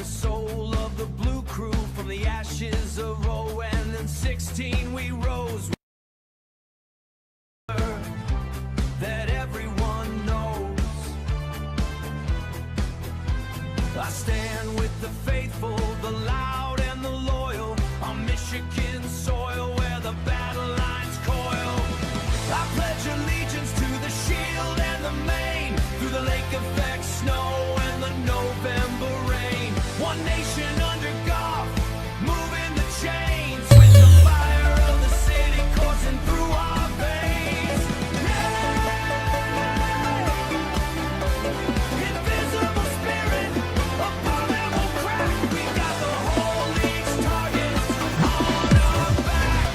the soul of the blue crew from the ashes of 0 and then 16 we rose. That everyone knows. I stand with the faithful, the loud and the loyal on Michigan soil where the battle lines coil. I pledge allegiance to the shield and the main through the lake effect snow and the November rain. One nation under God, moving the chains with the fire of the city coursing through our veins. Invisible spirit, a bomb that will crack. We got the whole league's targets on our back.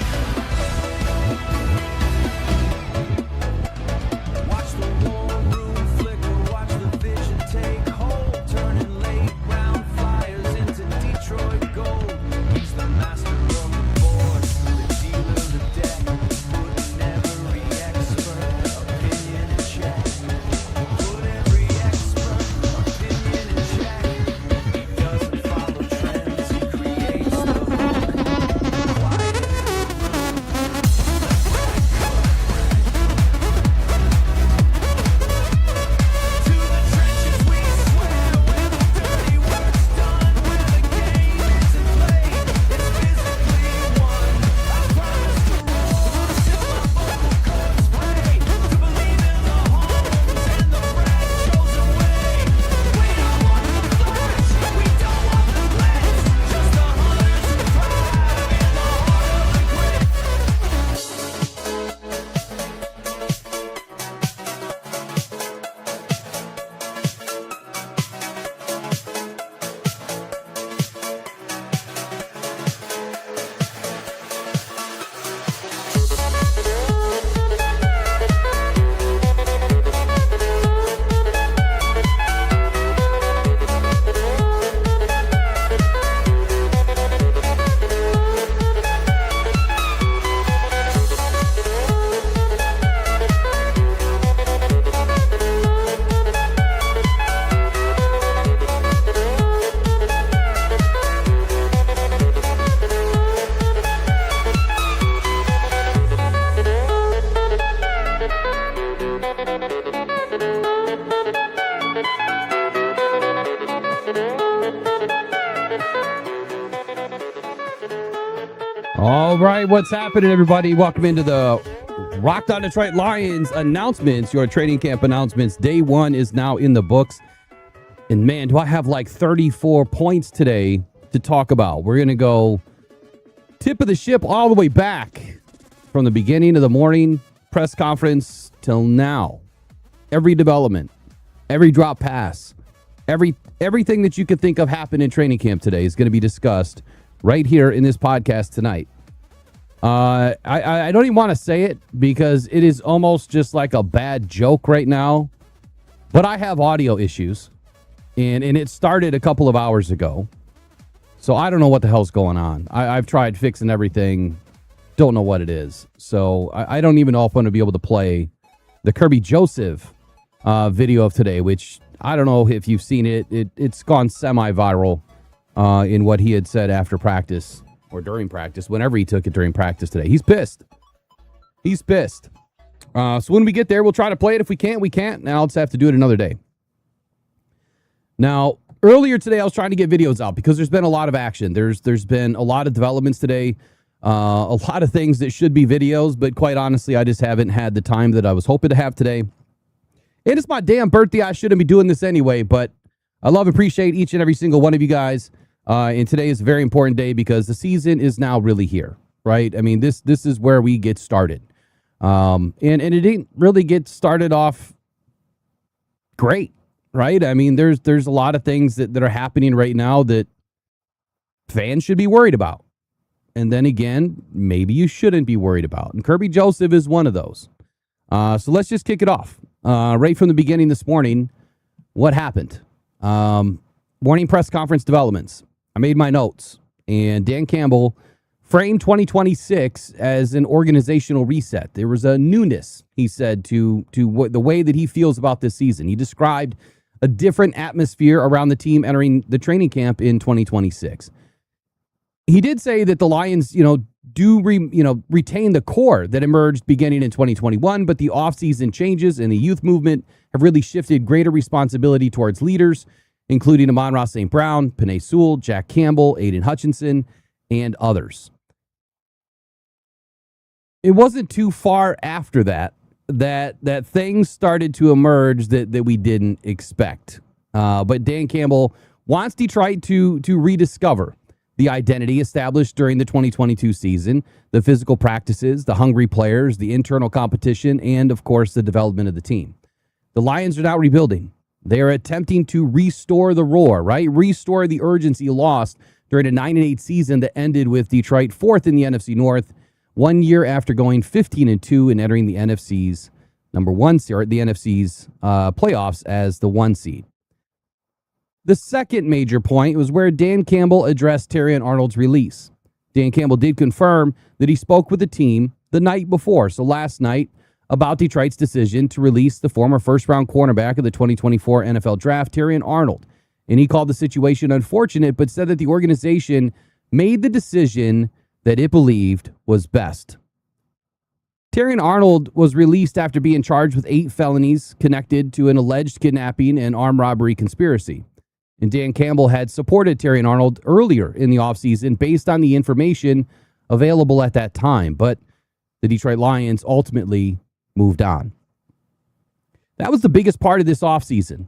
Watch the war room flicker, watch the vision take hold, turning late round flyers into Detroit gold. He's the master of the board, the dealer of the deck, putting every expert opinion in check. Put every expert opinion in check. He doesn't follow trends, he creates the hook. Quiet. To the trenches we swear, where the dirty work's done, where the game isn't played, it's physically won. I promise to roar till my vocal cords spray, to believe in the homes and the brand chosen way. We don't want the flash, we don't want the glitz, just the hunters who thrive in the heart of the grit. All right, what's happening, everybody? Welcome into the Rocked On Detroit Lions announcements, your training camp announcements. Day one is now in the books. And man, do I have like 34 points today to talk about. We're going to go tip of the ship all the way back from the beginning of the morning press conference till now. Every development, every drop pass, everything that you could think of happened in training camp today is going to be discussed right here in this podcast tonight. I don't even want to say it because it is almost just like a bad joke right now, but I have audio issues, and it started a couple of hours ago, so I don't know what the hell's going on. I've tried fixing everything, don't know what it is, so I don't even know if I'm going to be able to play the Kirby Joseph video of today, which I don't know if you've seen it. It's gone semi-viral in what he had said after practice or during practice, whenever he took it during practice today. He's pissed. He's pissed. So when we get there, we'll try to play it. If we can't, we can't. Now I'll just have to do it another day. Now, earlier today, I was trying to get videos out because there's been a lot of action. There's been a lot of developments today, a lot of things that should be videos, but quite honestly, I just haven't had the time that I was hoping to have today. And it's my damn birthday. I shouldn't be doing this anyway, but I love and appreciate each and every single one of you guys. And today is a very important day because the season is now really here, right? I mean, this is where we get started. And it didn't really get started off great, right? I mean, there's a lot of things that are happening right now that fans should be worried about. And then again, maybe you shouldn't be worried about. And Kirby Joseph is one of those. So let's just kick it off. Right from the beginning this morning, what happened? Morning press conference developments. I made my notes, and Dan Campbell framed 2026 as an organizational reset. There was a newness, he said, to what, the way that he feels about this season. He described a different atmosphere around the team entering the training camp in 2026. He did say that the Lions, retain the core that emerged beginning in 2021, but the offseason changes and the youth movement have really shifted greater responsibility towards leaders, including Amon-Ra St. Brown, Penei Sewell, Jack Campbell, Aiden Hutchinson, and others. It wasn't too far after that things started to emerge that we didn't expect. But Dan Campbell wants Detroit to rediscover the identity established during the 2022 season, the physical practices, the hungry players, the internal competition, and, of course, the development of the team. The Lions are now rebuilding. They are attempting to restore the roar, right? Restore the urgency lost during a 9-8 season that ended with Detroit fourth in the NFC North, 1 year after going 15-2 and entering the NFC's playoffs as the 1 seed. The second major point was where Dan Campbell addressed Terrion Arnold's release. Dan Campbell did confirm that he spoke with the team the night before, so last night, about Detroit's decision to release the former first-round cornerback of the 2024 NFL Draft, Terrion Arnold. And he called the situation unfortunate, but said that the organization made the decision that it believed was best. Terrion Arnold was released after being charged with 8 felonies connected to an alleged kidnapping and armed robbery conspiracy. And Dan Campbell had supported Terrion Arnold earlier in the offseason based on the information available at that time, but the Detroit Lions ultimately moved on. That was the biggest part of this offseason.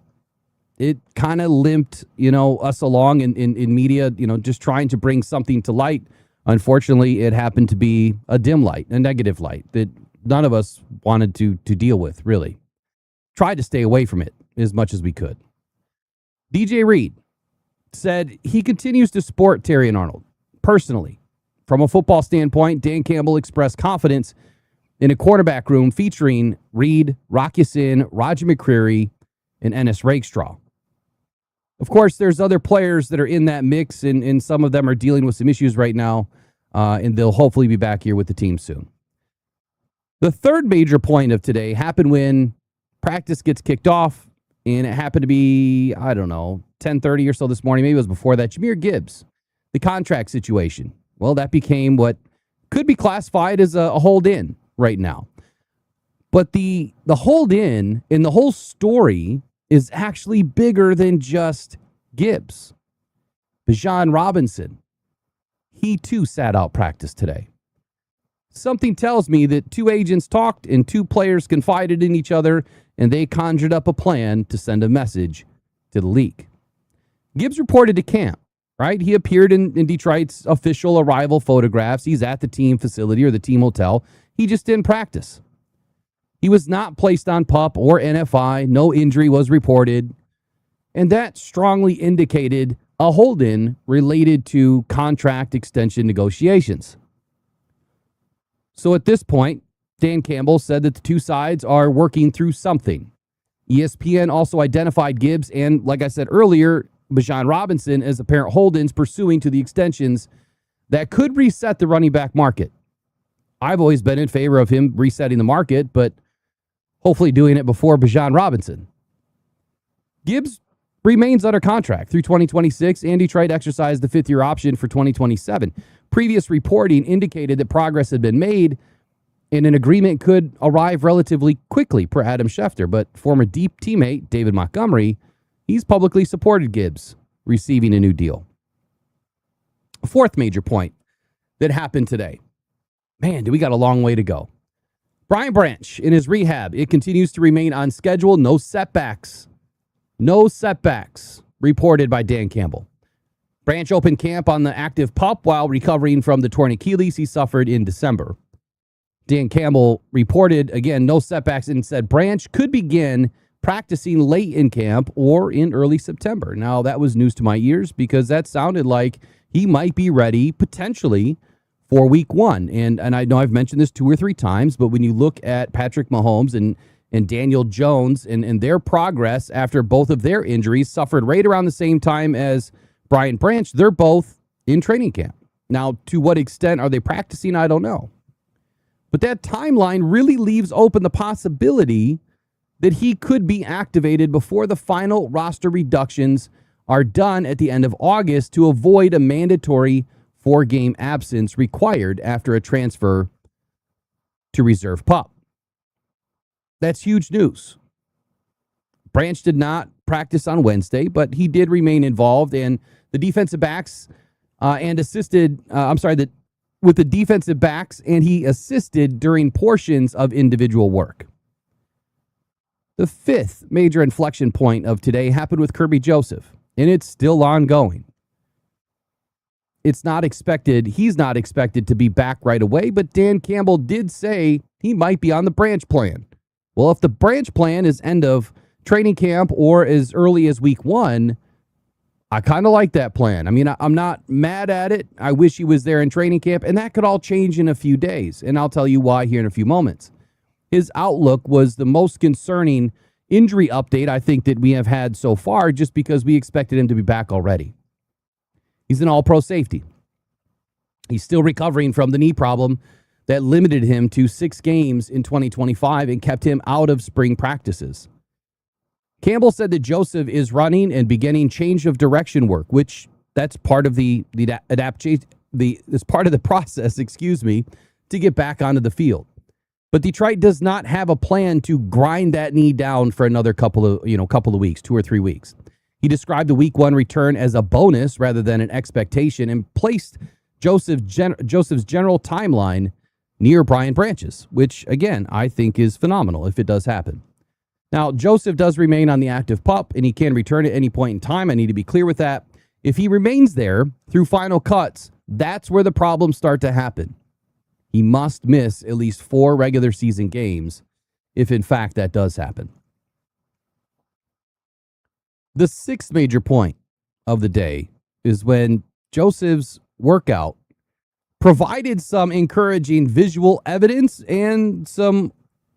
It kind of limped, us along in media, just trying to bring something to light. Unfortunately, it happened to be a dim light, a negative light that none of us wanted to deal with, really. Tried to stay away from it as much as we could. DJ Reed said he continues to support Terrion Arnold personally. From a football standpoint, Dan Campbell expressed confidence in a quarterback room featuring Reed, Rock Ya-Sin, Roger McCreary, and Ennis Rakestraw. Of course, there's other players that are in that mix, and some of them are dealing with some issues right now, and they'll hopefully be back here with the team soon. The third major point of today happened when practice gets kicked off, and it happened to be, 10:30 or so this morning. Maybe it was before that. Jahmyr Gibbs, the contract situation. Well, that became what could be classified as a hold-in right now. But the hold-in in the whole story is actually bigger than just Gibbs. Bijan Robinson, he too sat out practice today. Something tells me that 2 agents talked and 2 players confided in each other, and they conjured up a plan to send a message to the league. Gibbs reported to camp, right? He appeared in Detroit's official arrival photographs. He's at the team facility or the team hotel. He just didn't practice. He was not placed on PUP or NFI. No injury was reported. And that strongly indicated a hold-in related to contract extension negotiations. So at this point, Dan Campbell said that the 2 sides are working through something. ESPN also identified Gibbs and, like I said earlier, Bijan Robinson as apparent hold-ins pursuing to the extensions that could reset the running back market. I've always been in favor of him resetting the market, but hopefully doing it before Bijan Robinson. Gibbs remains under contract through 2026, and Detroit exercised the 5th-year option for 2027. Previous reporting indicated that progress had been made and an agreement could arrive relatively quickly, per Adam Schefter. But former deep teammate David Montgomery, he's publicly supported Gibbs receiving a new deal. A fourth major point that happened today. Man, do we got a long way to go. Brian Branch in his rehab, it continues to remain on schedule. No setbacks. No setbacks reported by Dan Campbell. Branch opened camp on the active PUP while recovering from the torn Achilles he suffered in December. Dan Campbell reported, again, no setbacks, and said Branch could begin practicing late in camp or in early September. Now, that was news to my ears because that sounded like he might be ready potentially for week 1. And I know I've mentioned this 2 or 3 times, but when you look at Patrick Mahomes and Daniel Jones and their progress after both of their injuries suffered right around the same time as Brian Branch, they're both in training camp. Now, to what extent are they practicing? I don't know. But that timeline really leaves open the possibility that he could be activated before the final roster reductions are done at the end of August to avoid a mandatory 4-game absence required after a transfer to reserve PUP. That's huge news. Branch did not practice on Wednesday, but he did remain involved, and the defensive backs with the defensive backs, and he assisted during portions of individual work. The fifth major inflection point of today happened with Kirby Joseph, and it's still ongoing. He's not expected to be back right away, but Dan Campbell did say he might be on the Branch plan. Well, if the Branch plan is end of training camp or as early as week 1, I kind of like that plan. I mean, I'm not mad at it. I wish he was there in training camp, and that could all change in a few days, and I'll tell you why here in a few moments. His outlook was the most concerning injury update I think that we have had so far, just because we expected him to be back already. He's an all-pro safety. He's still recovering from the knee problem that limited him to 6 games in 2025 and kept him out of spring practices. Campbell said that Joseph is running and beginning change of direction work, which that's part of the adaptation, that's part of the process, to get back onto the field. But Detroit does not have a plan to grind that knee down for another couple of weeks, 2 or 3 weeks. He described the week 1 return as a bonus rather than an expectation and placed Joseph's general timeline near Brian Branch's, which, again, I think is phenomenal if it does happen. Now, Joseph does remain on the active PUP, and he can return at any point in time. I need to be clear with that. If he remains there through final cuts, that's where the problems start to happen. He must miss at least 4 regular season games if, in fact, that does happen. The sixth major point of the day is when Joseph's workout provided some encouraging visual evidence and some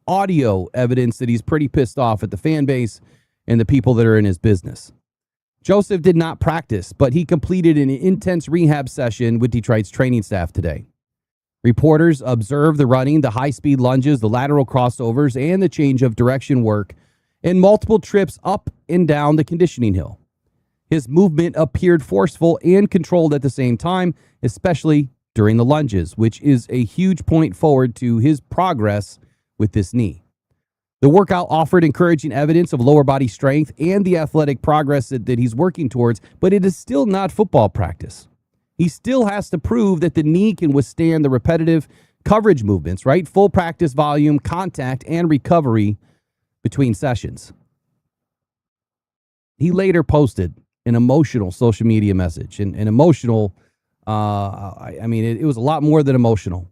audio evidence that he's pretty pissed off at the fan base and the people that are in his business. Joseph did not practice, but he completed an intense rehab session with Detroit's training staff today. Reporters observed the running, the high-speed lunges, the lateral crossovers, and the change of direction work, and multiple trips up and down the conditioning hill. His movement appeared forceful and controlled at the same time, especially during the lunges, which is a huge point forward to his progress with this knee. The workout offered encouraging evidence of lower body strength and the athletic progress that he's working towards, but it is still not football practice. He still has to prove that the knee can withstand the repetitive coverage movements, right? Full practice volume, contact, and recovery between sessions. He later posted an emotional social media message, an emotional, it was a lot more than emotional.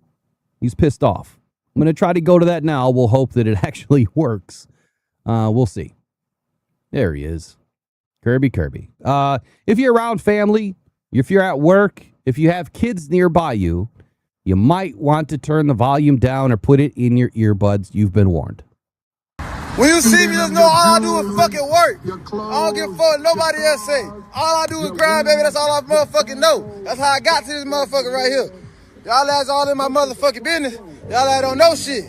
He's pissed off. I'm going to try to go to that now. We'll hope that it actually works. We'll see. There he is. Kirby. If you're around family, if you're at work, if you have kids nearby you, you might want to turn the volume down or put it in your earbuds. You've been warned. When you see me, just know all I do is fucking work. I don't give a fuck what nobody else say. All I do is grind, baby. That's all I motherfucking know. That's how I got to this motherfucker right here. Y'all ass all in my motherfucking business. Y'all ass don't know shit.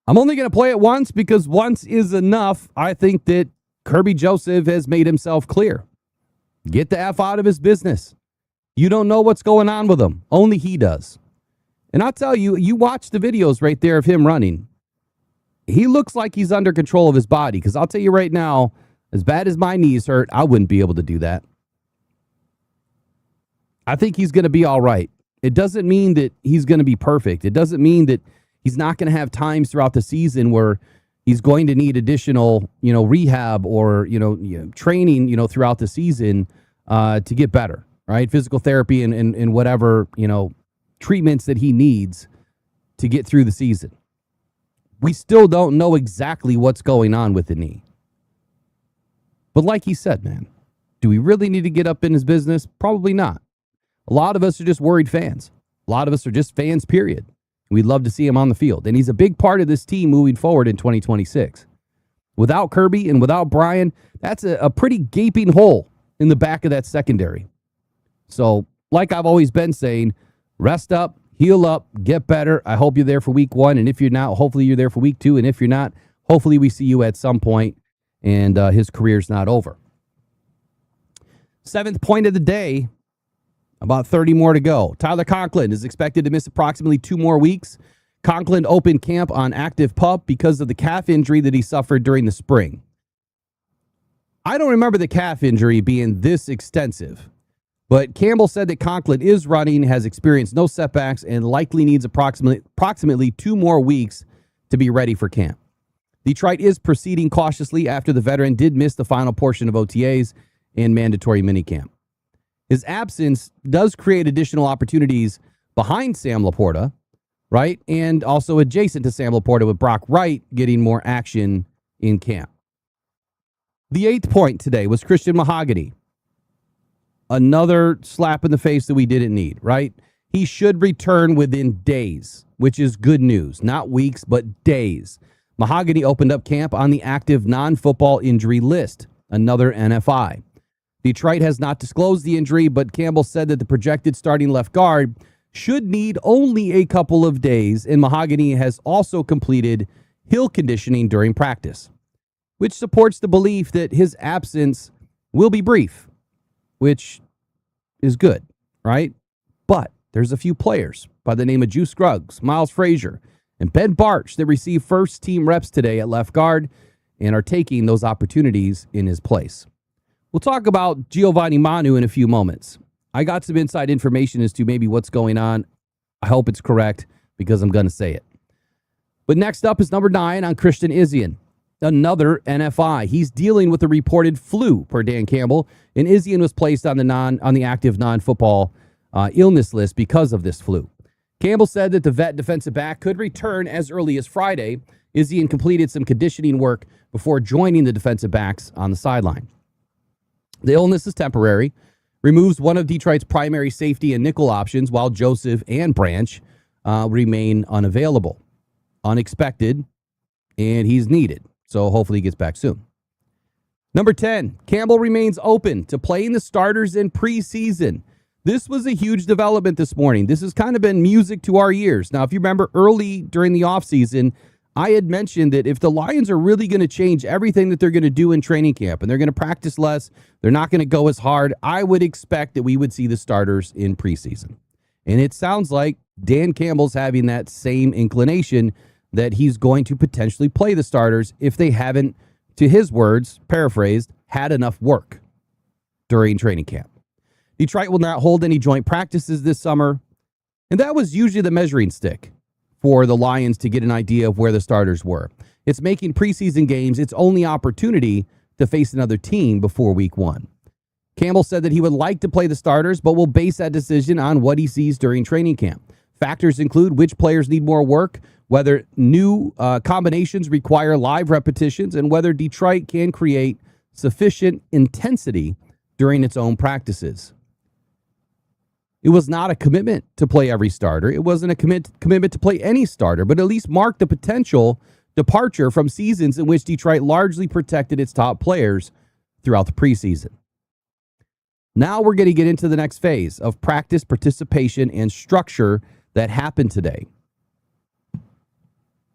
I'm only going to play it once because once is enough. I think that Kirby Joseph has made himself clear. Get the F out of his business. You don't know what's going on with him. Only he does. And I'll tell you, you watch the videos right there of him running. He looks like he's under control of his body, because I'll tell you right now, as bad as my knees hurt, I wouldn't be able to do that. I think he's going to be all right. It doesn't mean that he's going to be perfect. It doesn't mean that he's not going to have times throughout the season where he's going to need additional, rehab or, training, throughout the season to get better, right? Physical therapy and whatever, treatments that he needs to get through the season. We still don't know exactly what's going on with the knee. But like he said, man, do we really need to get up in his business? Probably not. A lot of us are just worried fans. A lot of us are just fans, period. We'd love to see him on the field. And he's a big part of this team moving forward in 2026. Without Kirby and without Brian, that's a pretty gaping hole in the back of that secondary. So, like I've always been saying, rest up, heal up, get better. I hope you're there for week 1. And if you're not, hopefully you're there for week 2. And if you're not, hopefully we see you at some point, and his career's not over. 7th point of the day, about 30 more to go. Tyler Conklin is expected to miss approximately 2 more weeks. Conklin opened camp on active PUP because of the calf injury that he suffered during the spring. I don't remember the calf injury being this extensive, but Campbell said that Conklin is running, has experienced no setbacks, and likely needs approximately 2 more weeks to be ready for camp. Detroit is proceeding cautiously after the veteran did miss the final portion of OTAs and mandatory minicamp. His absence does create additional opportunities behind Sam Laporta, right? And also adjacent to Sam Laporta with Brock Wright getting more action in camp. The 8th point today was Christian Mahogany. Another slap in the face that we didn't need, right? He should return within days, which is good news. Not weeks, but days. Mahogany opened up camp on the active non-football injury list, another NFI. Detroit has not disclosed the injury, but Campbell said that the projected starting left guard should need only a couple of days, and Mahogany has also completed hill conditioning during practice, which supports the belief that his absence will be brief, which is good, right? But there's a few players by the name of Juice Scruggs, Miles Frazier, and Ben Barch that received first-team reps today at left guard and are taking those opportunities in his place. We'll talk about Giovanni Manu in a few moments. I got some inside information as to maybe what's going on. I hope it's correct because I'm going to say it. But next up is number 9 on Christian Izien, another NFI. He's dealing with a reported flu, per Dan Campbell, and Izien was placed on the active non-football illness list because of this flu. Campbell said that the vet defensive back could return as early as Friday. Izien completed some conditioning work before joining the defensive backs on the sideline. The illness is temporary, removes one of Detroit's primary safety and nickel options, while Joseph and Branch remain unavailable. Unexpected, and he's needed. So hopefully he gets back soon. Number 10, Campbell remains open to playing the starters in preseason. This was a huge development this morning. This has kind of been music to our ears. Now, if you remember early during the offseason, I had mentioned that if the Lions are really going to change everything that they're going to do in training camp and they're going to practice less, they're not going to go as hard, I would expect that we would see the starters in preseason. And it sounds like Dan Campbell's having that same inclination that he's going to potentially play the starters if they haven't, to his words, paraphrased, had enough work during training camp. Detroit will not hold any joint practices this summer, and that was usually the measuring stick for the Lions to get an idea of where the starters were. It's making preseason games its only opportunity to face another team before week 1. Campbell said that he would like to play the starters, but will base that decision on what he sees during training camp. Factors include which players need more work, whether new combinations require live repetitions, and whether Detroit can create sufficient intensity during its own practices. It was not a commitment to play every starter. It wasn't a commitment to play any starter, but at least marked the potential departure from seasons in which Detroit largely protected its top players throughout the preseason. Now we're going to get into the next phase of practice, participation, and structure that happened today.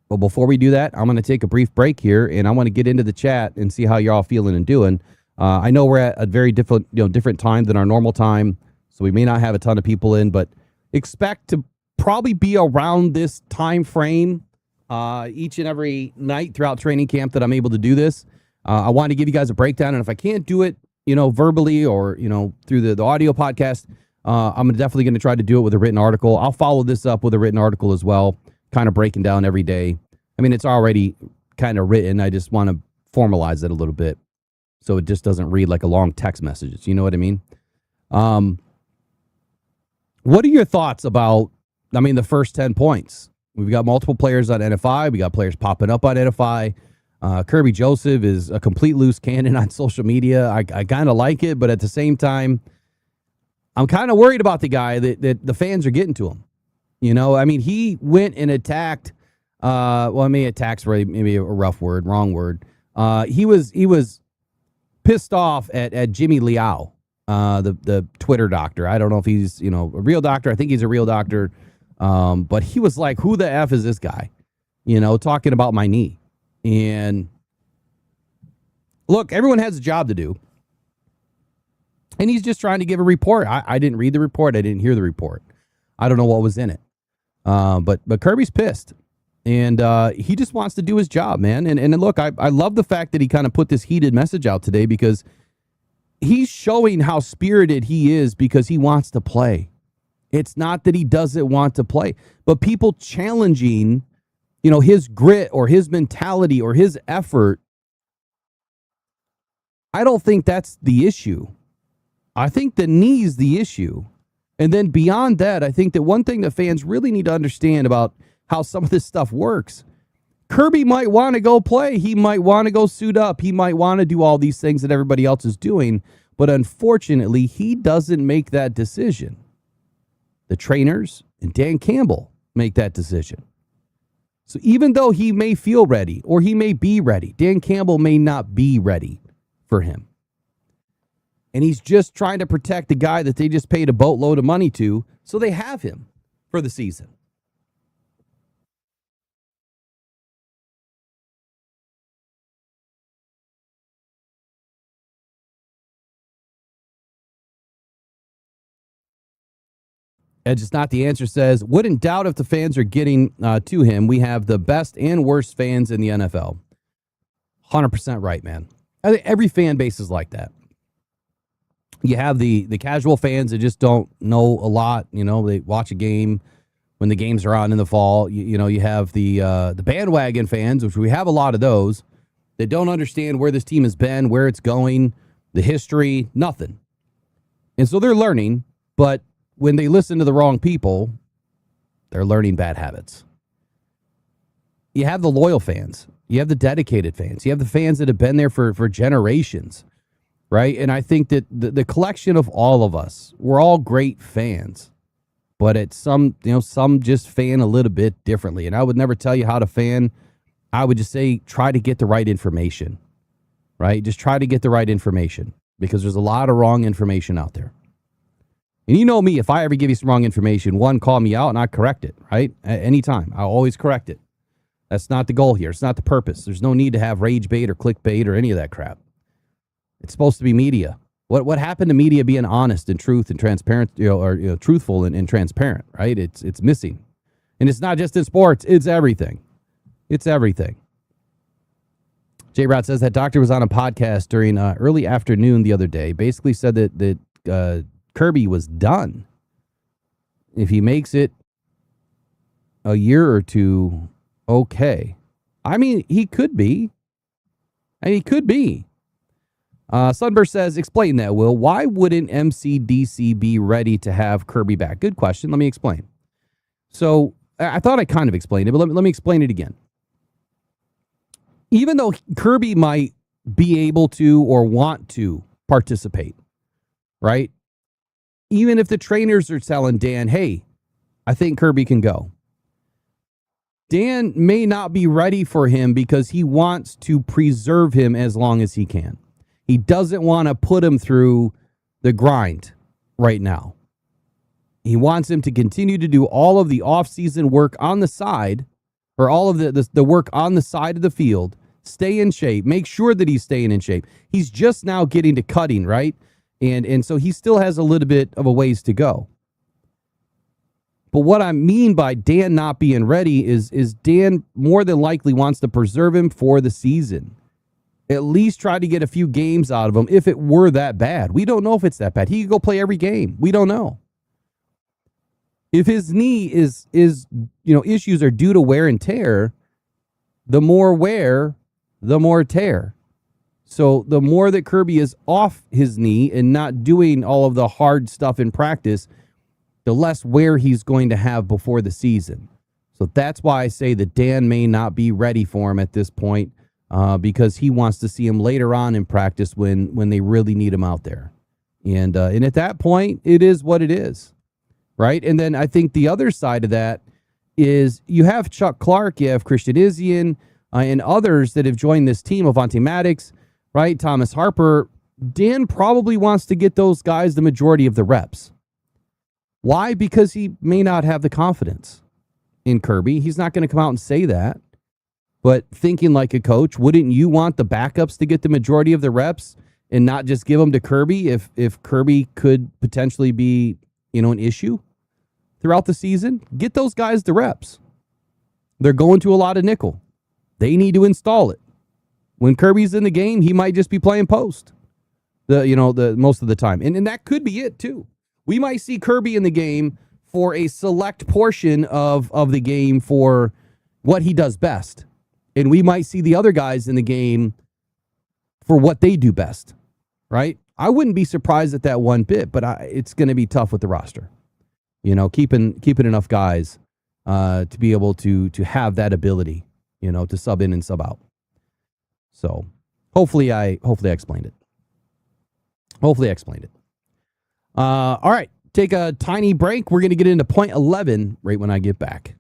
Well, before we do that, I'm going to take a brief break here, and I want to get into the chat and see how you're all feeling and doing. I know we're at a very different time than our normal time, so we may not have a ton of people in, but expect to probably be around this time frame each and every night throughout training camp that I'm able to do this. I want to give you guys a breakdown, and if I can't do it, verbally or, through the audio podcast, I'm definitely going to try to do it with a written article. I'll follow this up with a written article as well, kind of breaking down every day. I mean, it's already kind of written. I just want to formalize it a little bit so it just doesn't read like a long text message. You know what I mean? What are your thoughts about, the first 10 points? We've got multiple players on NFI. We got players popping up on NFI. Kirby Joseph is a complete loose cannon on social media. I kind of like it, but at the same time, I'm kind of worried about the guy that the fans are getting to him. He went and attacked. Attack's maybe a rough word, wrong word. He was pissed off at Jimmy Liao, the Twitter doctor. I don't know if he's a real doctor. I think he's a real doctor. But he was like, "Who the F is this guy?" Talking about my knee. And look, everyone has a job to do. And he's just trying to give a report. I didn't read the report. I didn't hear the report. I don't know what was in it. But Kirby's pissed. And he just wants to do his job, man. And look, I love the fact that he kind of put this heated message out today because he's showing how spirited he is because he wants to play. It's not that he doesn't want to play, but people challenging, his grit or his mentality or his effort, I don't think that's the issue. I think the knee's the issue. And then beyond that, I think that one thing that fans really need to understand about how some of this stuff works, Kirby might want to go play. He might want to go suit up. He might want to do all these things that everybody else is doing. But unfortunately, he doesn't make that decision. The trainers and Dan Campbell make that decision. So even though he may feel ready or he may be ready, Dan Campbell may not be ready for him. And he's just trying to protect the guy that they just paid a boatload of money to, so they have him for the season. Edge is not the answer says, wouldn't doubt if the fans are getting to him. We have the best and worst fans in the NFL. 100% right, man. I think every fan base is like that. You have the casual fans that just don't know a lot. They watch a game when the games are on in the fall. You have the bandwagon fans, which we have a lot of those, that don't understand where this team has been, where it's going, the history, nothing. And so they're learning, but when they listen to the wrong people, they're learning bad habits. You have the loyal fans. You have the dedicated fans. You have the fans that have been there for generations, right? And I think that the collection of all of us, we're all great fans, but it's some just fan a little bit differently. And I would never tell you how to fan. I would just say try to get the right information, right? Just try to get the right information because there's a lot of wrong information out there. And you know me, if I ever give you some wrong information, one, call me out and I correct it, right? At any time. I'll always correct it. That's not the goal here. It's not the purpose. There's no need to have rage bait or clickbait or any of that crap. It's supposed to be media. What happened to media being honest and truth and transparent, truthful and transparent, right? It's missing. And it's not just in sports. It's everything. It's everything. J-Rod says that doctor was on a podcast during early afternoon the other day. Basically said that Kirby was done. If he makes it a year or two, okay. I mean, he could be. Sunburst says, explain that, Will. Why wouldn't MCDC be ready to have Kirby back? Good question. Let me explain. So I thought I kind of explained it, but let me explain it again. Even though Kirby might be able to or want to participate, right? Even if the trainers are telling Dan, hey, I think Kirby can go. Dan may not be ready for him because he wants to preserve him as long as he can. He doesn't want to put him through the grind right now. He wants him to continue to do all of the off-season work on the side, or all of the work on the side of the field, stay in shape, make sure that he's staying in shape. He's just now getting to cutting, right? And so he still has a little bit of a ways to go. But what I mean by Dan not being ready is Dan more than likely wants to preserve him for the season. At least try to get a few games out of him if it were that bad. We don't know if it's that bad. He could go play every game. We don't know. If his knee is issues are due to wear and tear, the more wear, the more tear. So the more that Kirby is off his knee and not doing all of the hard stuff in practice, the less wear he's going to have before the season. So that's why I say that Dan may not be ready for him at this point because he wants to see him later on in practice when they really need him out there. And at that point, it is what it is, right? And then I think the other side of that is you have Chuck Clark, you have Christian Izzian, and others that have joined this team, Avante Maddox, right? Thomas Harper. Dan probably wants to get those guys the majority of the reps. Why? Because he may not have the confidence in Kirby. He's not going to come out and say that. But thinking like a coach, wouldn't you want the backups to get the majority of the reps and not just give them to Kirby if Kirby could potentially be, an issue throughout the season? Get those guys the reps. They're going to a lot of nickel. They need to install it. When Kirby's in the game, he might just be playing post. The most of the time. And that could be it too. We might see Kirby in the game for a select portion of the game for what he does best. And we might see the other guys in the game for what they do best, right? I wouldn't be surprised at that one bit, but it's going to be tough with the roster. Keeping enough guys to be able to have that ability, to sub in and sub out. So hopefully I explained it. All right, take a tiny break. We're going to get into point 11 right when I get back.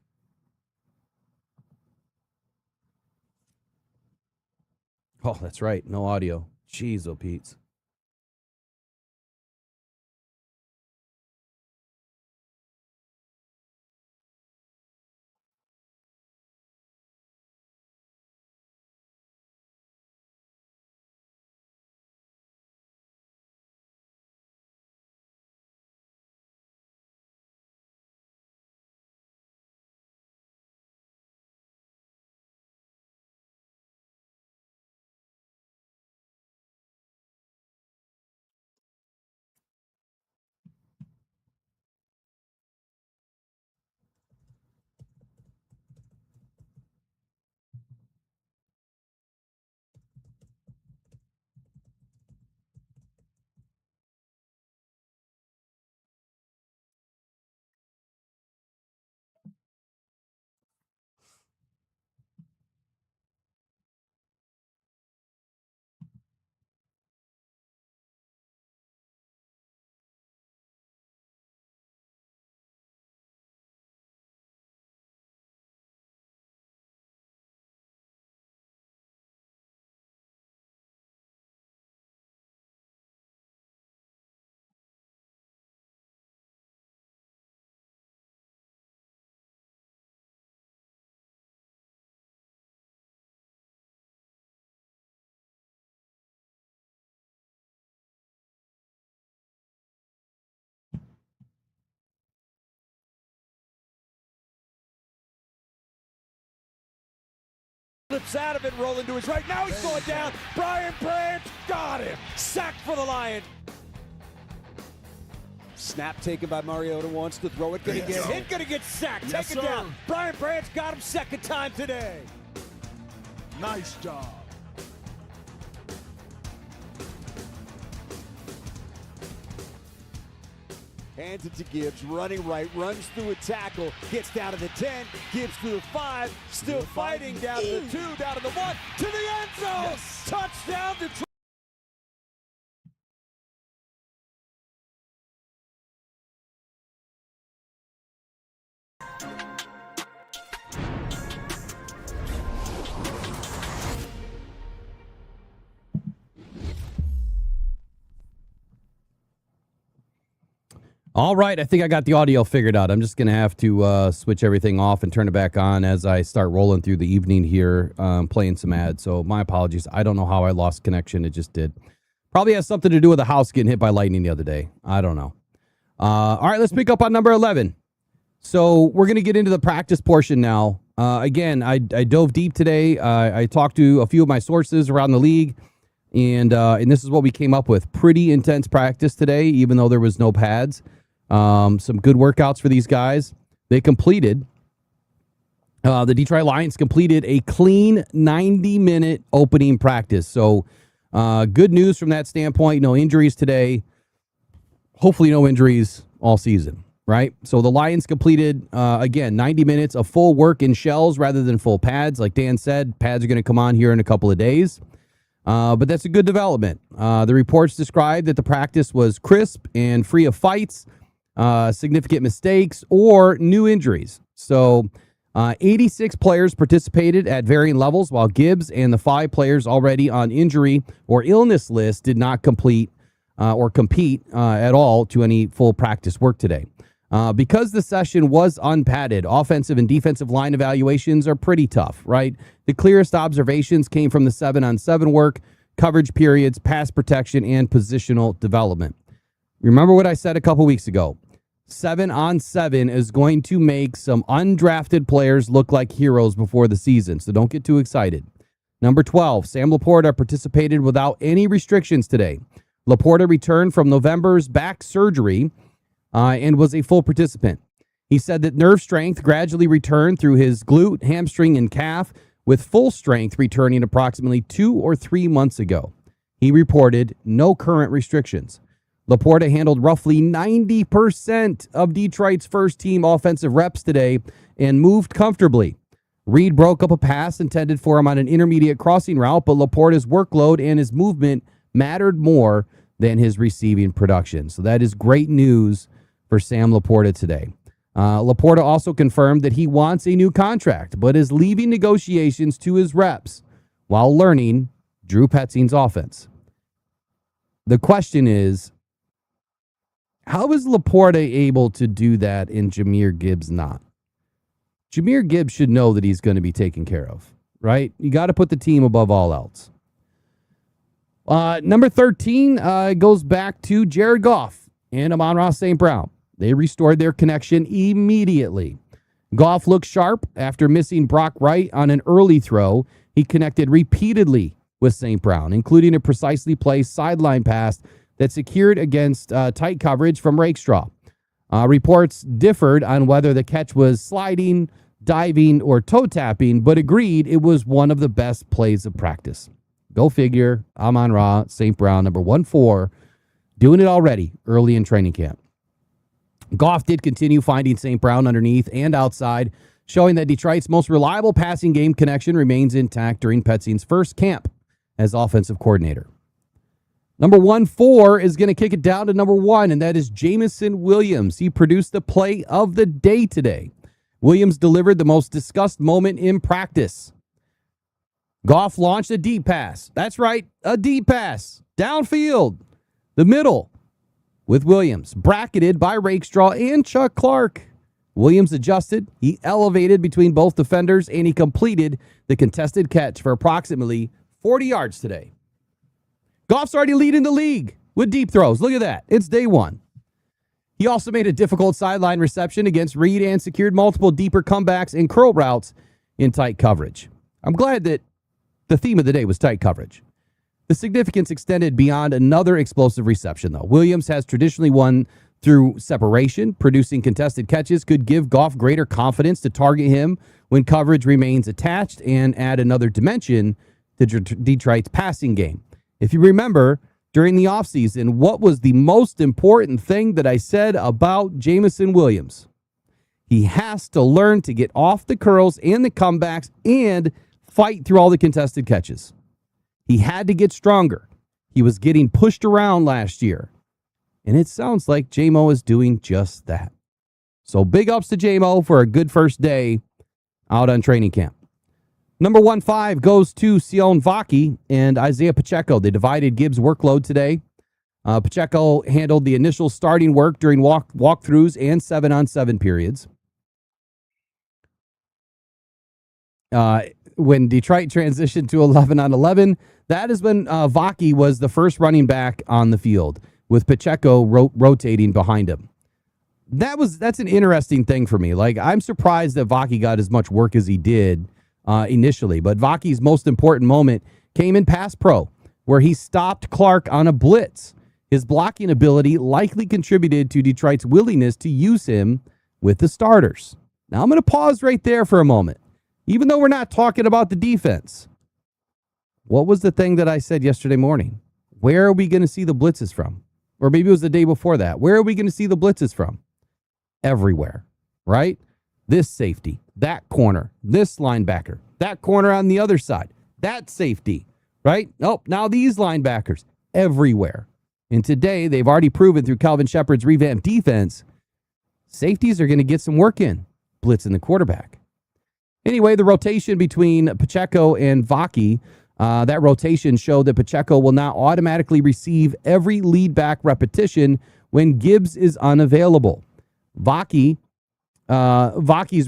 Oh, that's right. No audio. Jeez, oh, Pete's. Flips out of it, rolling to his right. Now he's going down. Brian Branch got him. Sack for the Lions. Snap taken by Mariota. Wants to throw it. Gonna get hit. Gonna get sacked. Yes, Taken down. Brian Branch got him second time today. Nice job. Hands it to Gibbs, running right, runs through a tackle, gets down to the 10, Gibbs through the 5, still fighting, down to the 2, down to the 1, to the end zone! Yes. Touchdown, Detroit! All right, I think I got the audio figured out. I'm just going to have to switch everything off and turn it back on as I start rolling through the evening here, playing some ads. So my apologies. I don't know how I lost connection. It just did. Probably has something to do with the house getting hit by lightning the other day. I don't know. All right, let's pick up on number 11. So we're going to get into the practice portion now. Again, I dove deep today. I talked to a few of my sources around the league, and this is what we came up with. Pretty intense practice today, even though there was no pads. Some good workouts for these guys. They completed, the Detroit Lions completed a clean 90-minute opening practice. So good news from that standpoint. No injuries today. Hopefully no injuries all season, right? So the Lions completed, again, 90 minutes of full work in shells rather than full pads. Like Dan said, pads are going to come on here in a couple of days. But that's a good development. The reports described that the practice was crisp and free of fights, significant mistakes, or new injuries. So 86 players participated at varying levels, while Gibbs and the 5 players already on injury or illness list did not complete or compete at all to any full practice work today. Because the session was unpadded, offensive and defensive line evaluations are pretty tough, right? The clearest observations came from the 7-on-7 work, coverage periods, pass protection, and positional development. Remember what I said a couple weeks ago. 7-on-7 is going to make some undrafted players look like heroes before the season, so don't get too excited. Number 12, Sam Laporta participated without any restrictions today. Laporta returned from November's back surgery and was a full participant. He said that nerve strength gradually returned through his glute, hamstring, and calf, with full strength returning approximately 2 or 3 months ago. He reported no current restrictions. Laporta handled roughly 90% of Detroit's first-team offensive reps today and moved comfortably. Reed broke up a pass intended for him on an intermediate crossing route, but Laporta's workload and his movement mattered more than his receiving production. So that is great news for Sam Laporta today. Laporta also confirmed that he wants a new contract, but is leaving negotiations to his reps while learning Drew Petzing's offense. The question is, how is Laporta able to do that and Jahmyr Gibbs not? Jahmyr Gibbs should know that he's going to be taken care of, right? You got to put the team above all else. Number 13 goes back to Jared Goff and Amon-Ra St. Brown. They restored their connection immediately. Goff looked sharp after missing Brock Wright on an early throw. He connected repeatedly with St. Brown, including a precisely placed sideline pass that secured against tight coverage from Rakestraw. Reports differed on whether the catch was sliding, diving, or toe tapping, but agreed it was one of the best plays of practice. Go figure, Amon-Ra St. Brown, number 1-4, doing it already early in training camp. Goff did continue finding St. Brown underneath and outside, showing that Detroit's most reliable passing game connection remains intact during Petzing's first camp as offensive coordinator. Number 1-4 is going to kick it down to number 1, and that is Jameson Williams. He produced the play of the day today. Williams delivered the most discussed moment in practice. Goff launched a deep pass. That's right, a deep pass. Downfield, the middle, with Williams, bracketed by Rakestraw and Chuck Clark. Williams adjusted, he elevated between both defenders, and he completed the contested catch for approximately 40 yards today. Goff's already leading the league with deep throws. Look at that. It's day one. He also made a difficult sideline reception against Reed and secured multiple deeper comebacks and curl routes in tight coverage. I'm glad that the theme of the day was tight coverage. The significance extended beyond another explosive reception, though. Williams has traditionally won through separation. Producing contested catches could give Goff greater confidence to target him when coverage remains attached and add another dimension to Detroit's passing game. If you remember, during the offseason, what was the most important thing that I said about Jameson Williams? He has to learn to get off the curls and the comebacks and fight through all the contested catches. He had to get stronger. He was getting pushed around last year. And it sounds like J-Mo is doing just that. So big ups to J-Mo for a good first day out on training camp. Number 1-5 goes to Sion Vaki and Isaiah Pacheco. They divided Gibbs' workload today. Pacheco handled the initial starting work during walkthroughs and 7-on-7 periods. When Detroit transitioned to 11-on-11, that is when Vaki was the first running back on the field, with Pacheco rotating behind him. That's an interesting thing for me. Like, I'm surprised that Vaki got as much work as he did initially, but Vaki's most important moment came in pass pro, where he stopped Clark on a blitz. His blocking ability likely contributed to Detroit's willingness to use him with the starters. Now, I'm going to pause right there for a moment. Even though we're not talking about the defense, what was the thing that I said yesterday morning? Where are we going to see the blitzes from? Or maybe it was the day before that. Where are we going to see the blitzes from? Everywhere, right? This safety, that corner, this linebacker, that corner on the other side, that safety, right? Nope, now these linebackers, everywhere. And today, they've already proven through Calvin Shepard's revamped defense, safeties are going to get some work in, blitzing the quarterback. Anyway, the rotation between Pacheco and Vaki, that rotation showed that Pacheco will now automatically receive every lead back repetition when Gibbs is unavailable. Vaki's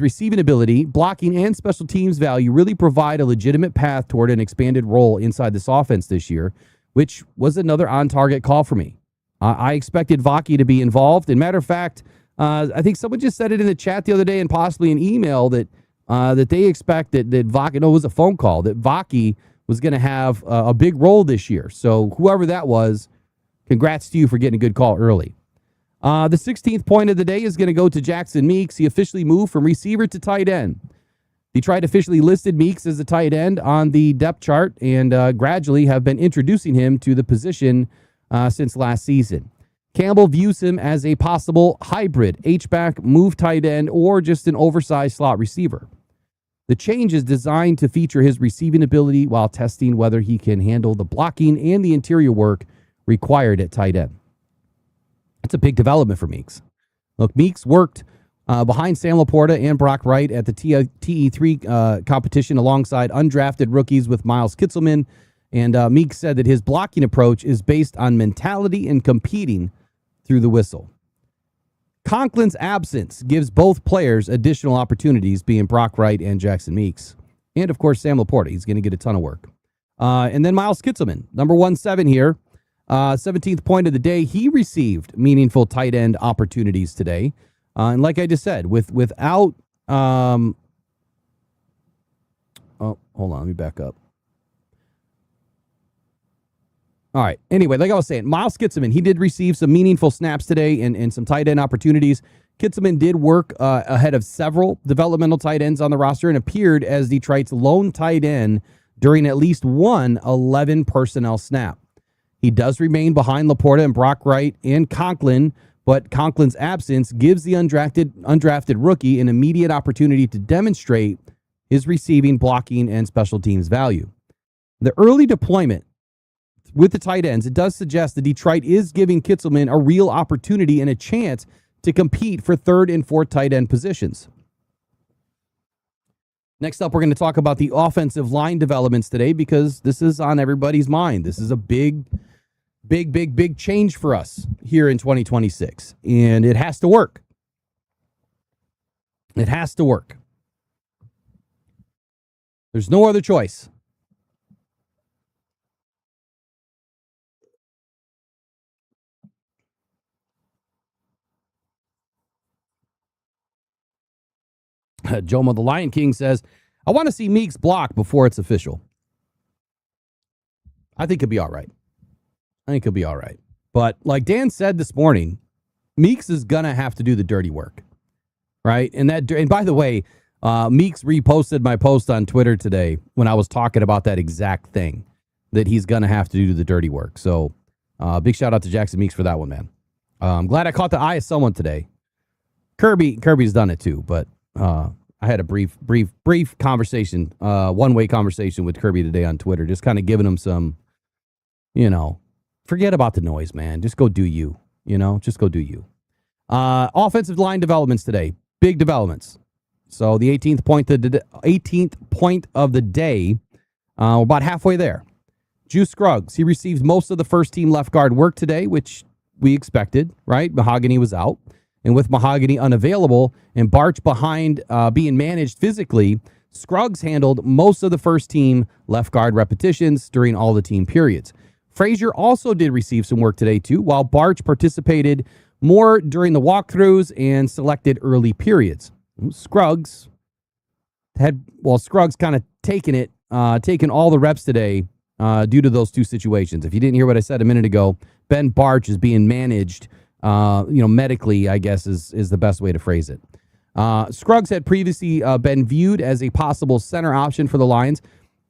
receiving ability, blocking, and special teams value really provide a legitimate path toward an expanded role inside this offense this year, which was another on-target call for me. I expected Vaki to be involved. And matter of fact, I think someone just said it in the chat the other day and possibly an email that they expect that Vaki, no, it was a phone call, that Vaki was going to have a big role this year. So whoever that was, congrats to you for getting a good call early. The 16th point of the day is going to go to Jackson Meeks. He officially moved from receiver to tight end. Detroit officially listed Meeks as a tight end on the depth chart and gradually have been introducing him to the position since last season. Campbell views him as a possible hybrid H-back, move tight end, or just an oversized slot receiver. The change is designed to feature his receiving ability while testing whether he can handle the blocking and the interior work required at tight end. It's a big development for Meeks. Look, Meeks worked behind Sam Laporta and Brock Wright at the TE3 competition alongside undrafted rookies with Miles Kitselman. And Meeks said that his blocking approach is based on mentality and competing through the whistle. Conklin's absence gives both players additional opportunities, being Brock Wright and Jackson Meeks. And, of course, Sam Laporta. He's going to get a ton of work. And then Miles Kitselman, number 17 here. 17th point of the day, he received meaningful tight end opportunities today. And like I just said, without... oh, hold on, let me back up. All right. Anyway, like I was saying, Miles Kitselman, he did receive some meaningful snaps today and some tight end opportunities. Kitselman did work ahead of several developmental tight ends on the roster and appeared as Detroit's lone tight end during at least one 11 personnel snap. He does remain behind Laporta and Brock Wright and Conklin, but Conklin's absence gives the undrafted rookie an immediate opportunity to demonstrate his receiving, blocking, and special teams value. The early deployment with the tight ends, it does suggest that Detroit is giving Kitselman a real opportunity and a chance to compete for third and fourth tight end positions. Next up, we're going to talk about the offensive line developments today because this is on everybody's mind. This is a big change for us here in 2026, and it has to work. It has to work. There's no other choice. Jomo the Lion King says, I want to see Meeks block before it's official. I think he'll be all right. But like Dan said this morning, Meeks is going to have to do the dirty work, right? And by the way, Meeks reposted my post on Twitter today when I was talking about that exact thing, that he's going to have to do the dirty work. So big shout out to Jackson Meeks for that one, man. I'm glad I caught the eye of someone today. Kirby's done it too, but I had a brief conversation, one-way conversation with Kirby today on Twitter, just kind of giving him some, forget about the noise, man. Just go do you, just go do you. Offensive line developments today, big developments. So the 18th point of the day, we're about halfway there. Juice Scruggs, he received most of the first-team left guard work today, which we expected, right? Mahogany was out. And with Mahogany unavailable and Barch behind being managed physically, Scruggs handled most of the first-team left guard repetitions during all the team periods. Frazier also did receive some work today, too, while Barch participated more during the walkthroughs and selected early periods. Scruggs kind of taken all the reps today due to those two situations. If you didn't hear what I said a minute ago, Ben Barch is being managed medically, I guess is the best way to phrase it. Scruggs had previously been viewed as a possible center option for the Lions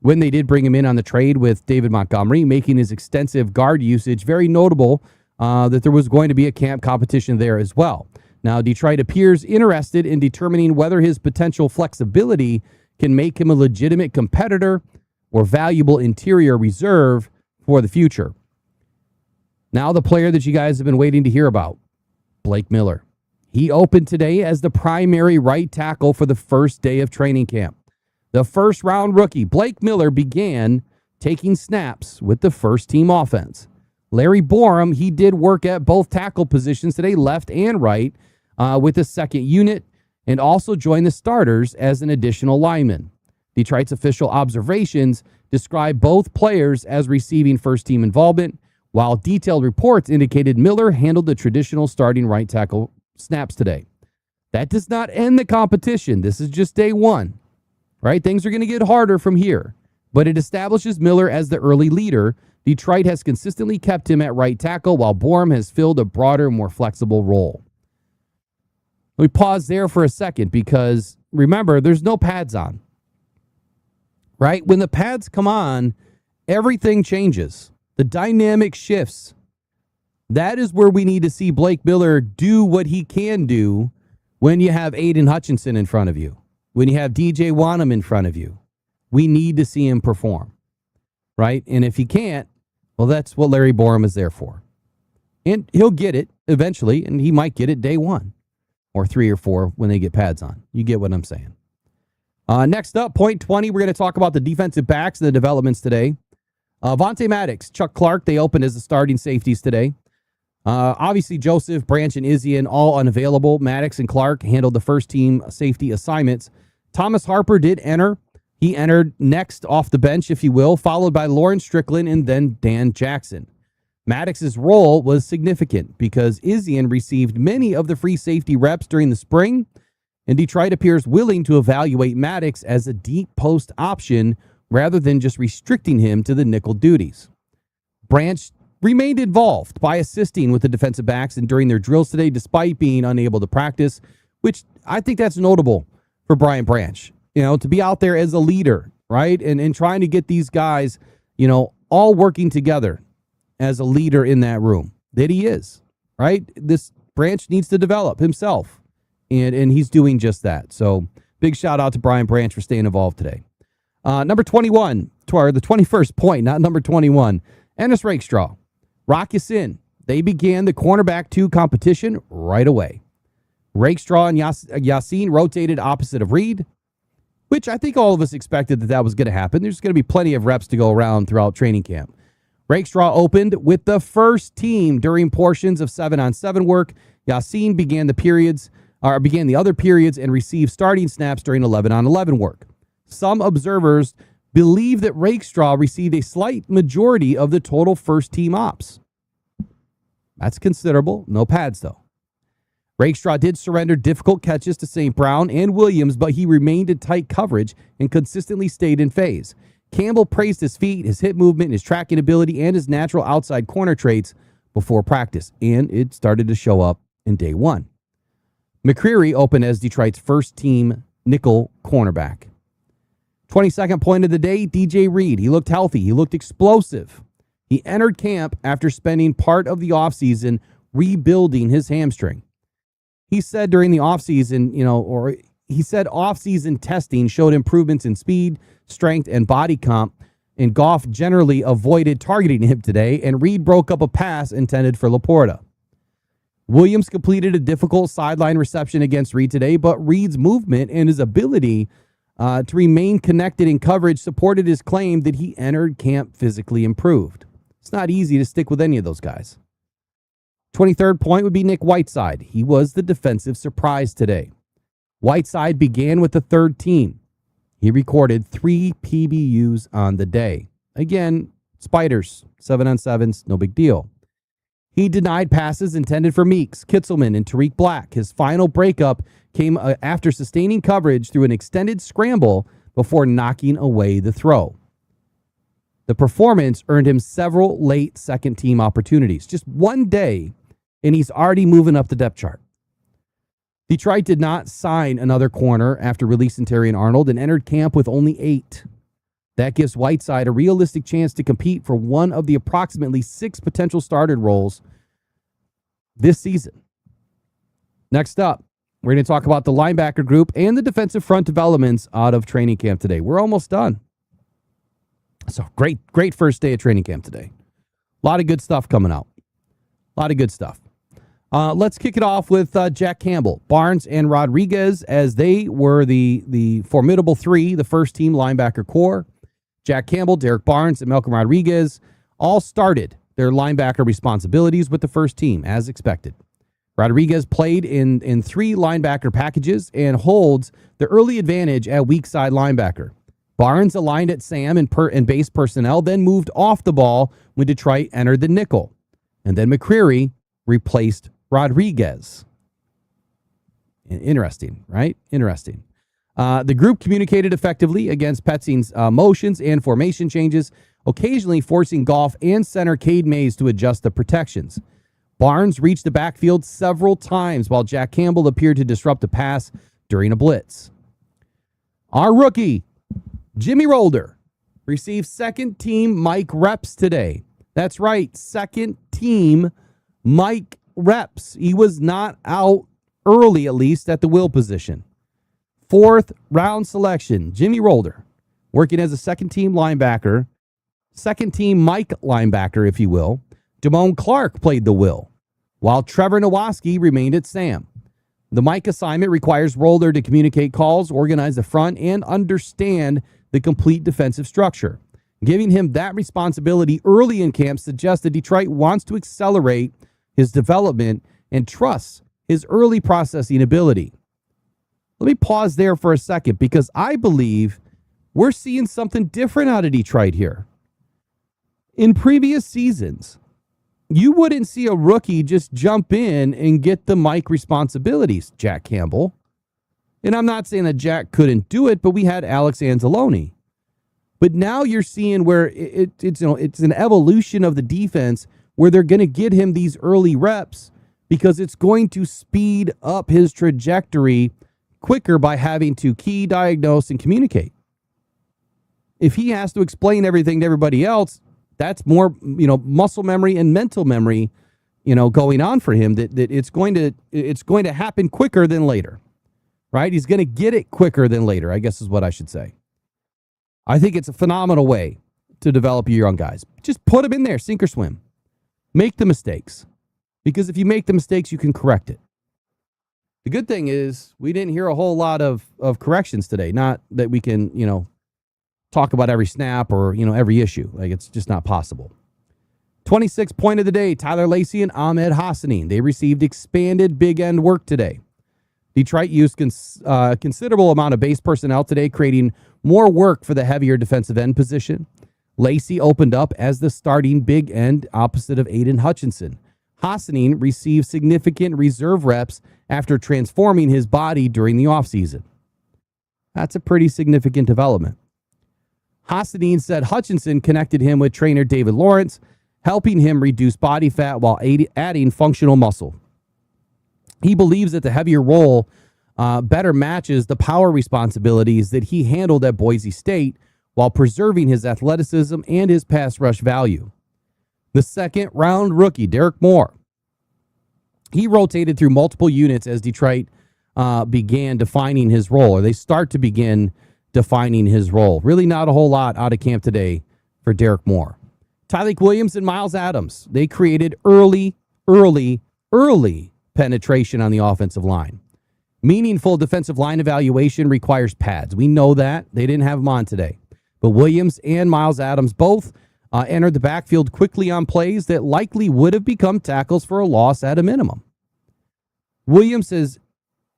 when they did bring him in on the trade with David Montgomery, making his extensive guard usage very notable that there was going to be a camp competition there as well. Now, Detroit appears interested in determining whether his potential flexibility can make him a legitimate competitor or valuable interior reserve for the future. Now the player that you guys have been waiting to hear about, Blake Miller. He opened today as the primary right tackle for the first day of training camp. The first-round rookie, Blake Miller, began taking snaps with the first-team offense. Larry Borum, he did work at both tackle positions today, left and right, with the second unit and also joined the starters as an additional lineman. Detroit's official observations describe both players as receiving first-team involvement, while detailed reports indicated Miller handled the traditional starting right tackle snaps today. That does not end the competition. This is just day one, right? Things are going to get harder from here, but it establishes Miller as the early leader. Detroit has consistently kept him at right tackle, while Borum has filled a broader, more flexible role. Let me pause there for a second because remember, there's no pads on, right? When the pads come on, everything changes. The dynamic shifts. That is where we need to see Blake Miller do what he can do when you have Aiden Hutchinson in front of you, when you have DJ Wanham in front of you. We need to see him perform, right? And if he can't, well, that's what Larry Borum is there for. And he'll get it eventually, and he might get it day one or 3 or 4 when they get pads on. You get what I'm saying. Next up, point 20, we're going to talk about the defensive backs and the developments today. Vontae Maddox, Chuck Clark, they opened as the starting safeties today. Obviously, Joseph, Branch, and Izzian all unavailable. Maddox and Clark handled the first-team safety assignments. Thomas Harper did enter. He entered next off the bench, if you will, followed by Lauren Strickland and then Dan Jackson. Maddox's role was significant because Izzian received many of the free safety reps during the spring, and Detroit appears willing to evaluate Maddox as a deep post option rather than just restricting him to the nickel duties. Branch remained involved by assisting with the defensive backs and during their drills today, despite being unable to practice, which I think that's notable for Brian Branch, to be out there as a leader, right? And trying to get these guys, all working together as a leader in that room that he is, right? This Branch needs to develop himself, and he's doing just that. So big shout out to Brian Branch for staying involved today. Number 21, the 21st point, not number 21, Ennis Rakestraw. Rock in. They began the cornerback 2 competition right away. Rakestraw and Yassine rotated opposite of Reed, which I think all of us expected that was going to happen. There's going to be plenty of reps to go around throughout training camp. Rakestraw opened with the first team during portions of 7-on-7 work. Yassine began the other periods and received starting snaps during 11-on-11 work. Some observers believe that Rakestraw received a slight majority of the total first-team ops. That's considerable. No pads, though. Rakestraw did surrender difficult catches to St. Brown and Williams, but he remained in tight coverage and consistently stayed in phase. Campbell praised his feet, his hip movement, his tracking ability, and his natural outside corner traits before practice, and it started to show up in day one. McCreary opened as Detroit's first-team nickel cornerback. 22nd point of the day, DJ Reed. He looked healthy. He looked explosive. He entered camp after spending part of the offseason rebuilding his hamstring. He said during the offseason, off-season testing showed improvements in speed, strength, and body comp, and Goff generally avoided targeting him today, and Reed broke up a pass intended for Laporta. Williams completed a difficult sideline reception against Reed today, but Reed's movement and his ability to remain connected in coverage supported his claim that he entered camp physically improved. It's not easy to stick with any of those guys. 23rd point would be Nick Whiteside. He was the defensive surprise today. Whiteside began with the third team. He recorded 3 PBUs on the day. Again, spiders, 7-on-7s, no big deal. He denied passes intended for Meeks, Kitzelman, and Tariq Black. His final breakup came after sustaining coverage through an extended scramble before knocking away the throw. The performance earned him several late second-team opportunities. Just one day, and he's already moving up the depth chart. Detroit did not sign another corner after releasing Terrion Arnold and entered camp with only 8. That gives Whiteside a realistic chance to compete for one of the approximately 6 potential started roles this season. Next up, we're going to talk about the linebacker group and the defensive front developments out of training camp today. We're almost done. So great first day of training camp today. A lot of good stuff coming out. A lot of good stuff. Let's kick it off with Jack Campbell, Barnes, and Rodriguez, as they were the formidable 3, the first-team linebacker core. Jack Campbell, Derek Barnes, and Malcolm Rodriguez all started their linebacker responsibilities with the first team, as expected. Rodriguez played in 3 linebacker packages and holds the early advantage at weak side linebacker. Barnes aligned at Sam and base personnel, then moved off the ball when Detroit entered the nickel. And then McCreary replaced Rodriguez. Interesting, right? Interesting. The group communicated effectively against Petzing's motions and formation changes, occasionally forcing Goff and center Cade Mays to adjust the protections. Barnes reached the backfield several times while Jack Campbell appeared to disrupt the pass during a blitz. Our rookie, Jimmy Rolder, received second-team Mike reps today. That's right, second-team Mike reps. He was not out early, at least, at the will position. 4th-round selection, Jimmy Rolder, working as a second-team linebacker, second-team Mike linebacker, if you will. Damone Clark played the will, while Trevor Nowaski remained at Sam. The Mike assignment requires Rolder to communicate calls, organize the front, and understand the complete defensive structure. Giving him that responsibility early in camp suggests that Detroit wants to accelerate his development and trusts his early processing ability. Let me pause there for a second because I believe we're seeing something different out of Detroit here. In previous seasons, you wouldn't see a rookie just jump in and get the Mike responsibilities, Jack Campbell. And I'm not saying that Jack couldn't do it, but we had Alex Anzalone. But now you're seeing where it's an evolution of the defense where they're going to get him these early reps because it's going to speed up his trajectory quicker by having to key, diagnose, and communicate. If he has to explain everything to everybody else, that's more, muscle memory and mental memory, going on for him that it's going to happen quicker than later, right? He's going to get it quicker than later, I guess is what I should say. I think it's a phenomenal way to develop your young guys. Just put them in there, sink or swim. Make the mistakes. Because if you make the mistakes, you can correct it. The good thing is we didn't hear a whole lot of corrections today. Not that we can, talk about every snap or, every issue. Like, it's just not possible. 26th point of the day, Tyler Lacey and Ahmed Hassanin. They received expanded big end work today. Detroit used a considerable amount of base personnel today, creating more work for the heavier defensive end position. Lacey opened up as the starting big end opposite of Aiden Hutchinson. Hassanin received significant reserve reps after transforming his body during the offseason. That's a pretty significant development. Hassanin said Hutchinson connected him with trainer David Lawrence, helping him reduce body fat while adding functional muscle. He believes that the heavier role better matches the power responsibilities that he handled at Boise State while preserving his athleticism and his pass rush value. The 2nd-round rookie, Derek Moore, he rotated through multiple units as Detroit began defining his role, or they start to begin defining his role. Really not a whole lot out of camp today for Derek Moore. Tyleik Williams and Miles Adams, they created early penetration on the offensive line. Meaningful defensive line evaluation requires pads. We know that. They didn't have them on today. But Williams and Miles Adams both entered the backfield quickly on plays that likely would have become tackles for a loss at a minimum. Williams has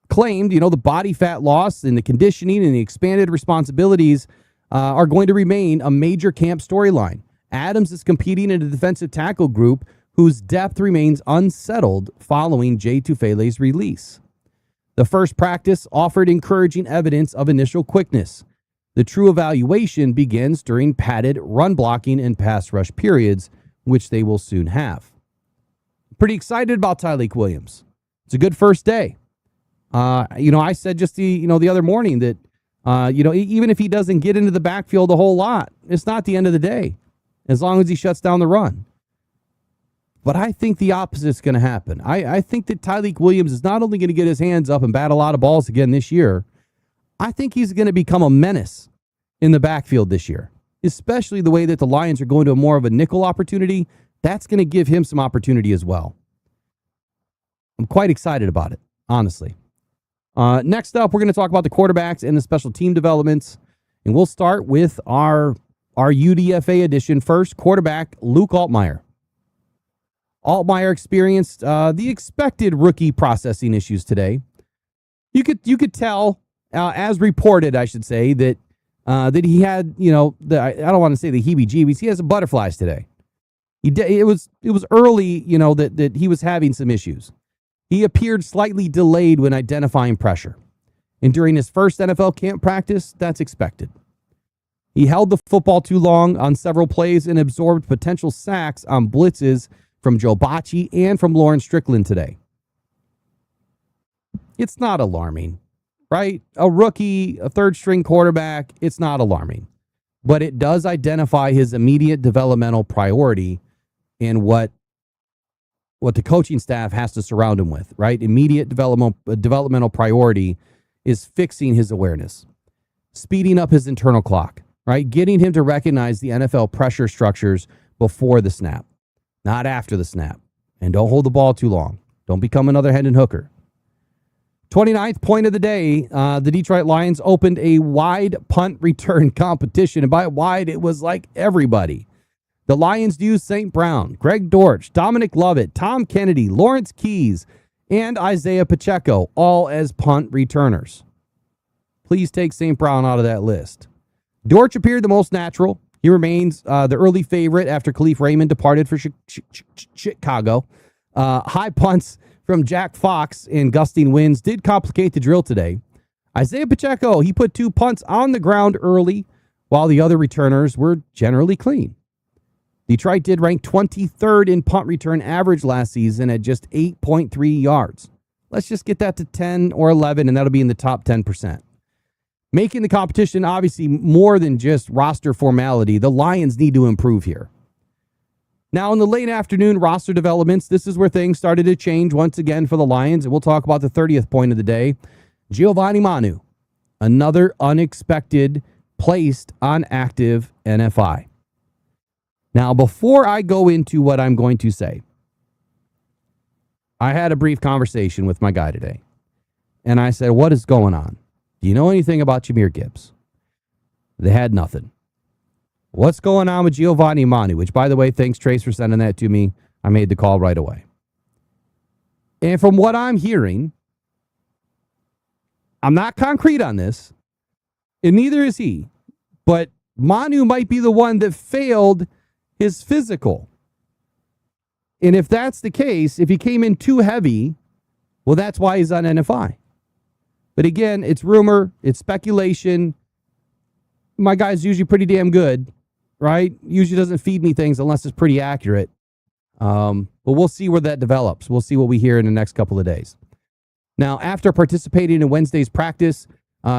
claimed, the body fat loss and the conditioning and the expanded responsibilities are going to remain a major camp storyline. Adams is competing in a defensive tackle group whose depth remains unsettled following Jay Tufele's release. The first practice offered encouraging evidence of initial quickness. The true evaluation begins during padded run blocking and pass rush periods, which they will soon have. Pretty excited about Tyleik Williams. It's a good first day. I said just the other morning that, even if he doesn't get into the backfield a whole lot, it's not the end of the day, as long as he shuts down the run. But I think the opposite's going to happen. I think that Tyleik Williams is not only going to get his hands up and bat a lot of balls again this year, I think he's going to become a menace in the backfield this year, especially the way that the Lions are going to more of a nickel opportunity. That's going to give him some opportunity as well. I'm quite excited about it, honestly. Next up, we're going to talk about the quarterbacks and the special team developments. And we'll start with our UDFA edition first. Quarterback Luke Altmaier. Altmaier experienced the expected rookie processing issues today. You could tell, as reported, I should say, that he had, I don't want to say the heebie-jeebies. He has some butterflies today. It was early, that he was having some issues. He appeared slightly delayed when identifying pressure. And during his first NFL camp practice, that's expected. He held the football too long on several plays and absorbed potential sacks on blitzes from Joe Bacci and from Lauren Strickland today. It's not alarming, right? A rookie, a third-string quarterback, it's not alarming. But it does identify his immediate developmental priority and what the coaching staff has to surround him with, right? Immediate developmental priority is fixing his awareness, speeding up his internal clock, right? Getting him to recognize the NFL pressure structures before the snap, not after the snap. And don't hold the ball too long. Don't become another Hendon Hooker. 29th point of the day, the Detroit Lions opened a wide punt return competition. And by wide, it was like everybody. The Lions used St. Brown, Greg Dortch, Dominic Lovett, Tom Kennedy, Lawrence Keys, and Isaiah Pacheco, all as punt returners. Please take St. Brown out of that list. Dortch appeared the most natural. He remains the early favorite after Khalif Raymond departed for Chicago. High punts from Jack Fox and gusting winds did complicate the drill today. Isaiah Pacheco, he put 2 punts on the ground early, while the other returners were generally clean. Detroit did rank 23rd in punt return average last season at just 8.3 yards. Let's just get that to 10 or 11, and that'll be in the top 10%. Making the competition obviously more than just roster formality, the Lions need to improve here. Now, in the late afternoon roster developments, this is where things started to change once again for the Lions, and we'll talk about the 30th point of the day. Giovanni Manu, another unexpected placed on active NFI. Now, before I go into what I'm going to say, I had a brief conversation with my guy today, and I said, what is going on? Do you know anything about Jahmyr Gibbs? They had nothing. What's going on with Giovanni Manu? Which, by the way, thanks, Trace, for sending that to me. I made the call right away. And from what I'm hearing, I'm not concrete on this, and neither is he, but Manu might be the one that failed his physical. And if that's the case, if he came in too heavy, well, that's why he's on NFI. But again, it's rumor, it's speculation. My guy's usually pretty damn good, right? Usually doesn't feed me things unless it's pretty accurate. But we'll see where that develops. We'll see what we hear in the next couple of days. Now, after participating in Wednesday's practice,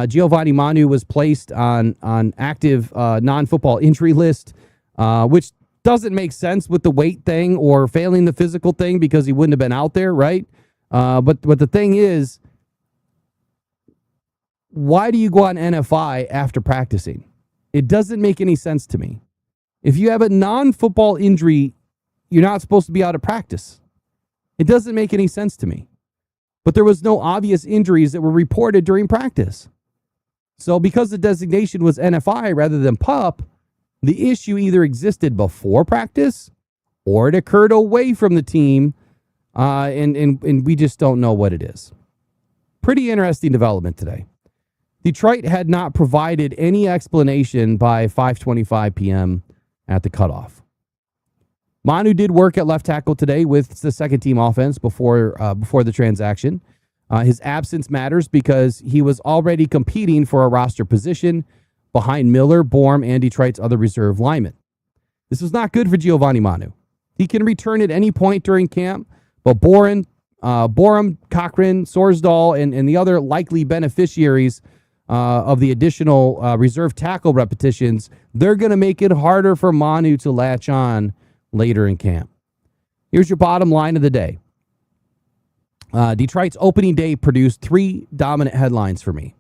Giovanni Manu was placed on active non-football injury list, which doesn't make sense with the weight thing or failing the physical thing because he wouldn't have been out there, right? But the thing is, why do you go on NFI after practicing? It doesn't make any sense to me. If you have a non-football injury, you're not supposed to be out of practice. It doesn't make any sense to me. But there was no obvious injuries that were reported during practice. So because the designation was NFI rather than PUP, the issue either existed before practice or it occurred away from the team, and we just don't know what it is. Pretty interesting development today. Detroit had not provided any explanation by 5:25 p.m. at the cutoff. Manu did work at left tackle today with the second-team offense before the transaction. His absence matters because he was already competing for a roster position behind Miller, Bourne, and Detroit's other reserve linemen. This was not good for Giovanni Manu. He can return at any point during camp, but Bourne, Cochran, Sorsdal, and the other likely beneficiaries of the additional reserve tackle repetitions, they're going to make it harder for Manu to latch on later in camp. Here's your bottom line of the day. Detroit's opening day produced 3 dominant headlines for me.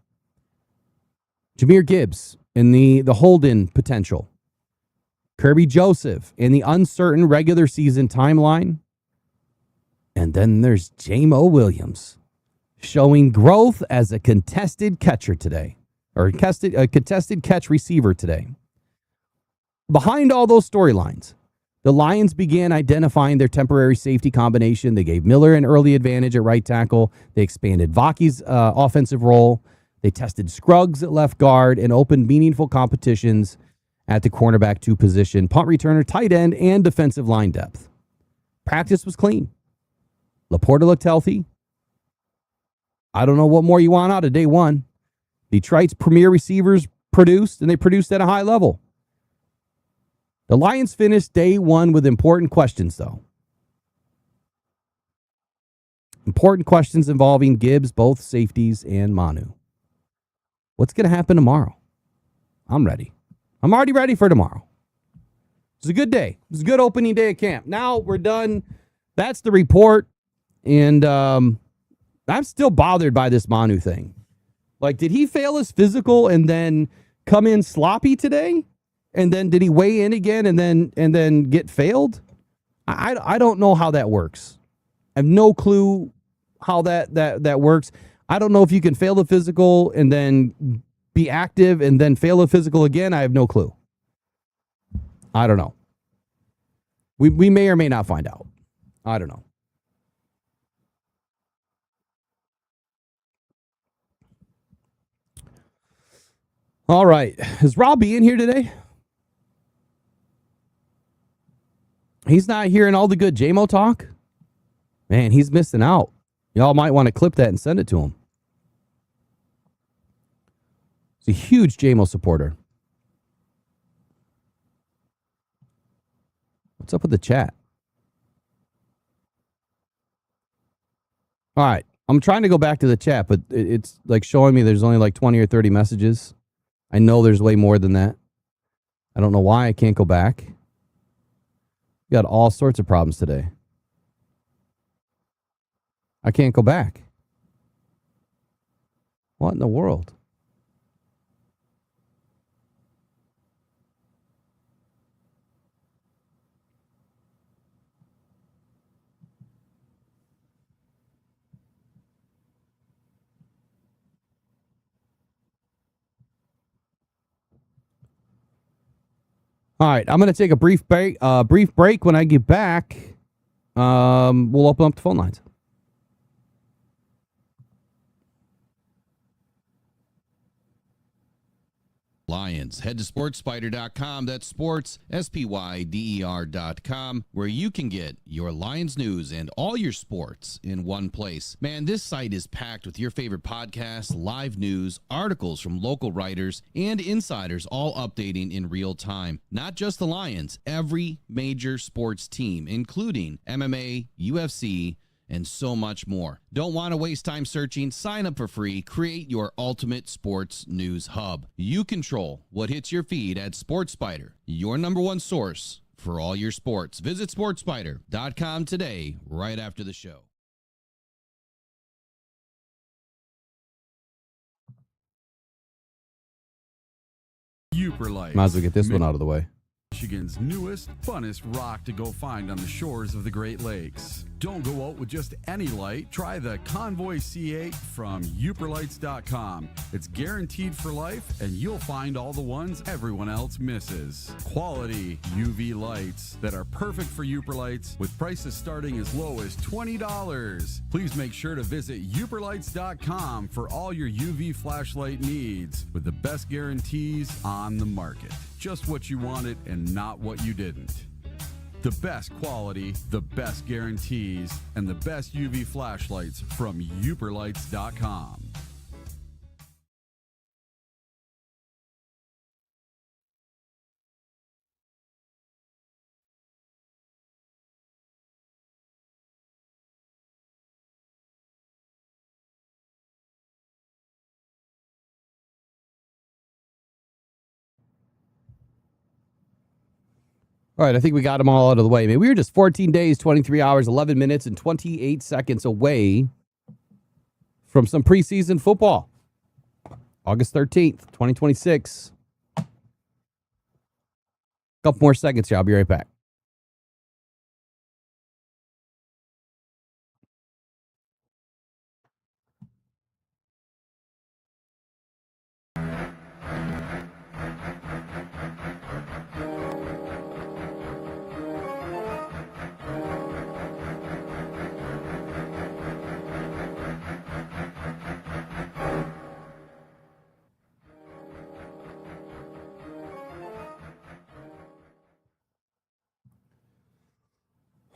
Jahmyr Gibbs and the Holden potential. Kirby Joseph and the uncertain regular season timeline. And then there's Jamo Williams showing growth as a contested catcher today, or a contested catch receiver today. Behind all those storylines, The Lions began identifying their temporary safety combination. They gave Miller an early advantage at right tackle. They expanded Vaki's offensive role. They tested Scruggs at left guard and opened meaningful competitions at the cornerback 2 position, punt returner, tight end, and defensive line depth. Practice was clean. Laporta looked healthy. I don't know what more you want out of day one. Detroit's premier receivers produced, and they produced at a high level. The Lions finished day one with important questions, though. Important questions involving Gibbs, both safeties, and Manu. What's going to happen tomorrow? I'm ready. I'm already ready for tomorrow. It's a good day. It was a good opening day of camp. Now we're done. That's the report. And I'm still bothered by this Manu thing. Like, did he fail his physical and then come in sloppy today? And then did he weigh in again and then get failed? I don't know how that works. I have no clue how that works. I don't know if you can fail the physical and then be active and then fail the physical again. I have no clue. I don't know. We may or may not find out. I don't know. All right. Is Robbie in here today? He's not hearing all the good JMO talk? Man, he's missing out. Y'all might want to clip that and send it to him. He's a huge JMO supporter. What's up with the chat? All right. I'm trying to go back to the chat, but it's like showing me there's only like 20 or 30 messages. I know there's way more than that. I don't know why I can't go back. We got all sorts of problems today. I can't go back. What in the world? All right, I'm going to take a brief break. When I get back, we'll open up the phone lines. Lions. Head to sportspider.com. That's sports, SPYDER.com, where you can get your Lions news and all your sports in one place. Man, this site is packed with your favorite podcasts, live news, articles from local writers, and insiders, all updating in real time. Not just the Lions, every major sports team, including MMA, UFC, and so much more. Don't want to waste time searching? Sign up for free. Create your ultimate sports news hub. You control what hits your feed at SportsSpider, your number one source for all your sports. Visit SportSpider.com today, right after the show. Uperlight. Might as well get this one out of the way. Michigan's newest, funnest rock to go find on the shores of the Great Lakes. Don't go out with just any light. Try the Convoy C8 from Uperlights.com. It's guaranteed for life, and you'll find all the ones everyone else misses. Quality UV lights that are perfect for Uperlights with prices starting as low as $20. Please make sure to visit Uperlights.com for all your UV flashlight needs with the best guarantees on the market. Just what you wanted and not what you didn't. The best quality, the best guarantees, and the best UV flashlights from Uperlights.com. All right, I think we got them all out of the way. Man, we were just 14 days, 23 hours, 11 minutes, and 28 seconds away from some preseason football. August 13th, 2026. Couple more seconds here. I'll be right back.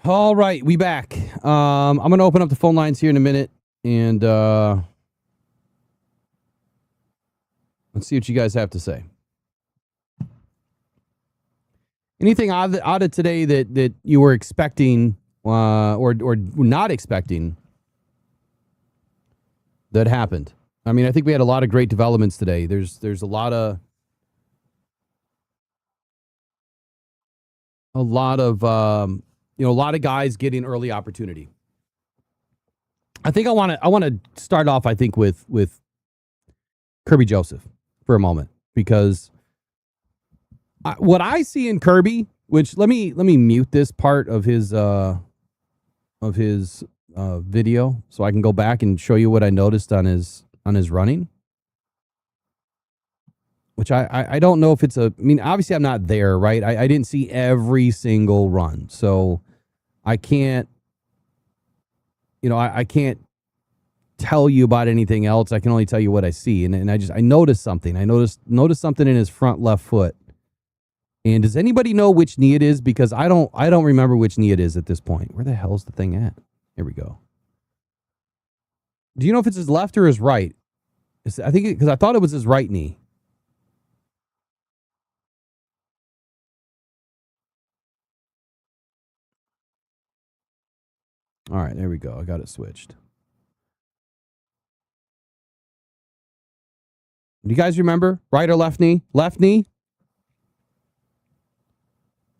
All right, we back. I'm going to open up the phone lines here in a minute, and let's see what you guys have to say. Anything out of today that you were expecting or not expecting that happened? I mean, I think we had a lot of great developments today. There's a lot of a lot of guys getting early opportunity. I think I want to start off, I think, with Kirby Joseph for a moment, because what I see in Kirby, which let me mute this part of his video so I can go back and show you what I noticed on his running. Which I don't know if it's I mean, obviously I'm not there, right? I didn't see every single run. So I can't, I can't tell you about anything else. I can only tell you what I see. And I noticed something. I noticed something in his front left foot. And does anybody know which knee it is? Because I don't remember which knee it is at this point. Where the hell's the thing at? Here we go. Do you know if it's his left or his right? I think because I thought it was his right knee. All right, there we go. I got it switched. Do you guys remember? Right or left knee? Left knee?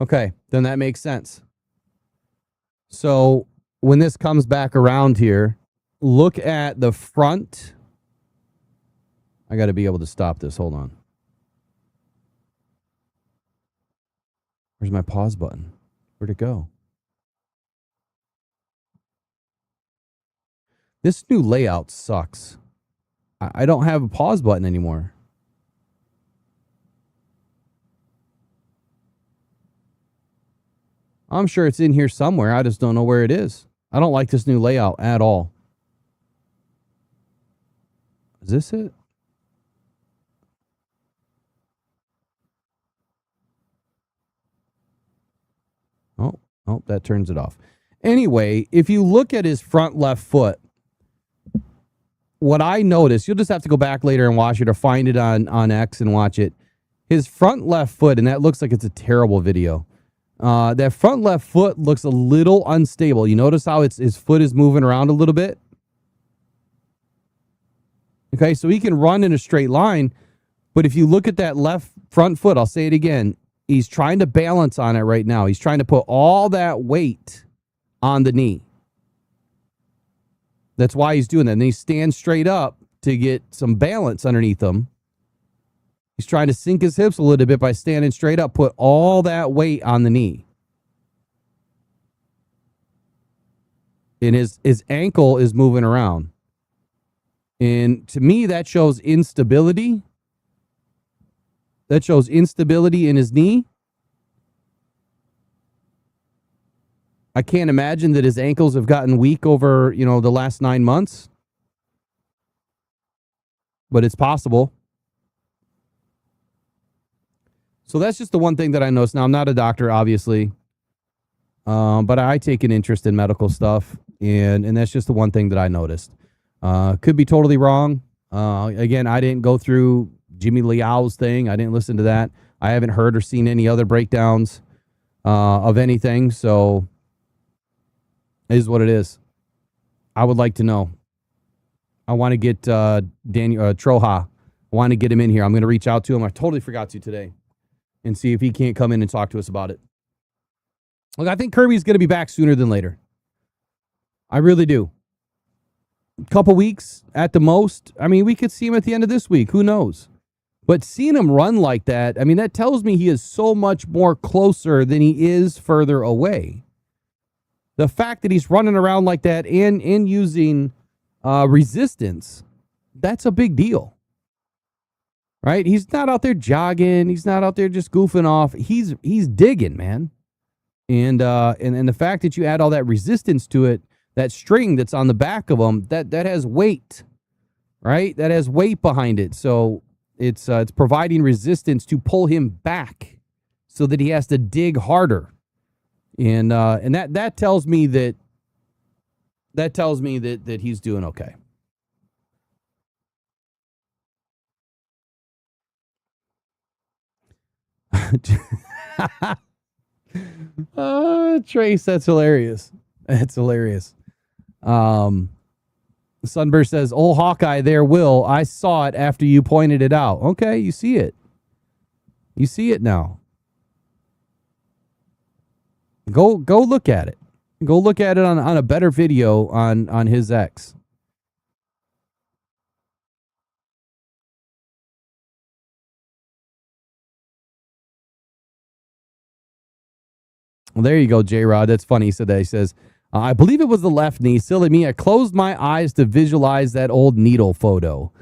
Okay, then that makes sense. So when this comes back around here, look at the front. I got to be able to stop this. Hold on. Where's my pause button? Where'd it go? This new layout sucks. I don't have a pause button anymore. I'm sure it's in here somewhere. I just don't know where it is. I don't like this new layout at all. Is this it? Oh, that turns it off. Anyway, if you look at his front left foot, what I noticed, you'll just have to go back later and watch it, or find it on X and watch it. His front left foot, and that looks like it's a terrible video. That front left foot looks a little unstable. You notice how his foot is moving around a little bit? Okay, so he can run in a straight line, but if you look at that left front foot, I'll say it again, he's trying to balance on it right now. He's trying to put all that weight on the knee. That's why he's doing that. And he stands straight up to get some balance underneath him. He's trying to sink his hips a little bit by standing straight up, put all that weight on the knee. And his ankle is moving around. And to me, that shows instability. That shows instability in his knee. I can't imagine that his ankles have gotten weak over, the last 9 months. But it's possible. So that's just the one thing that I noticed. Now, I'm not a doctor, obviously. But I take an interest in medical stuff. And that's just the one thing that I noticed. Could be totally wrong. Again, I didn't go through Jimmy Liao's thing. I didn't listen to that. I haven't heard or seen any other breakdowns of anything. So it is what it is. I would like to know. I want to get Daniel Troja. I want to get him in here. I'm going to reach out to him. I totally forgot to today, and see if he can't come in and talk to us about it. Look, I think Kirby's going to be back sooner than later. I really do. A couple weeks at the most. I mean, we could see him at the end of this week. Who knows? But seeing him run like that, I mean, that tells me he is so much more closer than he is further away. The fact that he's running around like that and using resistance, that's a big deal. Right? He's not out there jogging. He's not out there just goofing off. He's digging, man. And the fact that you add all that resistance to it, that string that's on the back of him, that has weight, right? That has weight behind it. So it's providing resistance to pull him back so that he has to dig harder. And that tells me that he's doing okay. Trace, that's hilarious. That's hilarious. Sunburst says, "Old Hawkeye there, Will. I saw it after you pointed it out." Okay, you see it. You see it now. Go look at it. Go look at it on a better video on his X. Well, there you go, J-Rod. That's funny. He said that. He says, I believe it was the left knee. Silly me. I closed my eyes to visualize that old needle photo.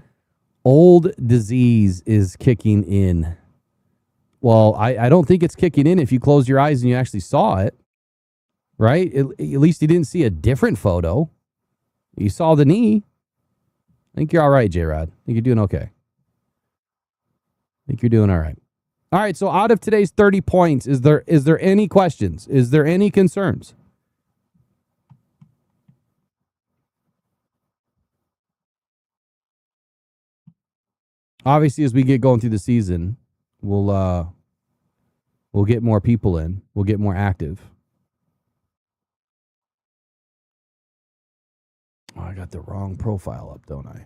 Old disease is kicking in. Well, I don't think it's kicking in if you close your eyes and you actually saw it. Right? At least you didn't see a different photo. You saw the knee. I think you're all right, J-Rod. I think you're doing okay. I think you're doing all right. All right, so out of today's 30 points, is there any questions? Is there any concerns? Obviously, as we get going through the season, we'll get more people in. We'll get more active. Oh, I got the wrong profile up, don't I?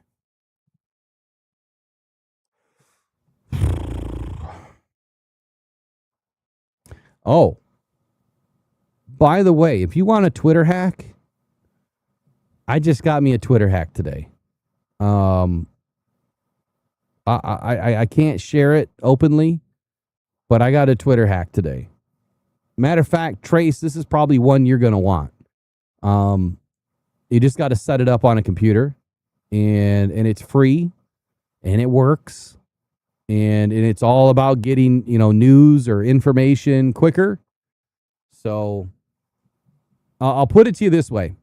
Oh, by the way, if you want a Twitter hack, I just got me a Twitter hack today. I can't share it openly, but I got a Twitter hack today. Matter of fact, Trace, this is probably one you're going to want. You just got to set it up on a computer, and it's free, and it works. And it's all about getting, news or information quicker. So I'll put it to you this way.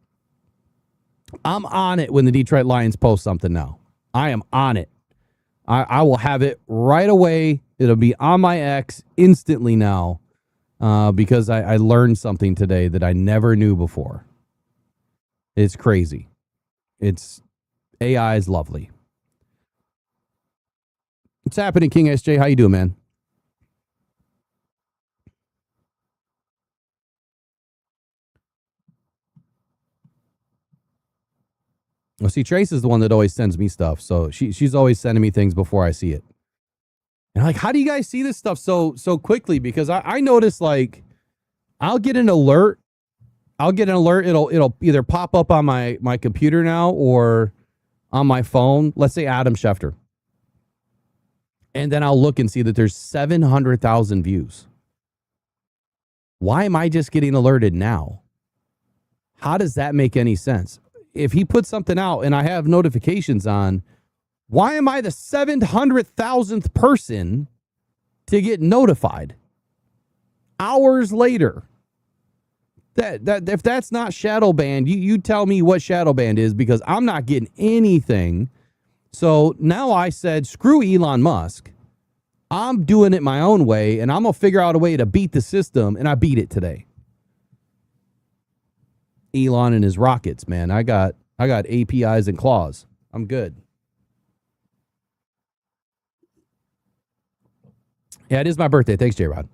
I'm on it when the Detroit Lions post something now. I am on it. I will have it right away. It'll be on my X instantly now because I learned something today that I never knew before. It's crazy. AI is lovely. What's happening, King SJ? How you doing, man? Well, see, Trace is the one that always sends me stuff, so she's always sending me things before I see it. And I'm like, how do you guys see this stuff so quickly? Because I notice, like, I'll get an alert. It'll either pop up on my computer now or on my phone. Let's say Adam Schefter. And then I'll look and see that there's 700,000 views. Why am I just getting alerted now? How does that make any sense? If he puts something out and I have notifications on, why am I the 700,000th person to get notified hours later? That if that's not shadow banned, you tell me what shadow banned is, because I'm not getting anything. So now I said, screw Elon Musk. I'm doing it my own way, and I'm going to figure out a way to beat the system, and I beat it today. Elon and his rockets, man. I got APIs and claws. I'm good. Yeah, it is my birthday. Thanks, J-Rod.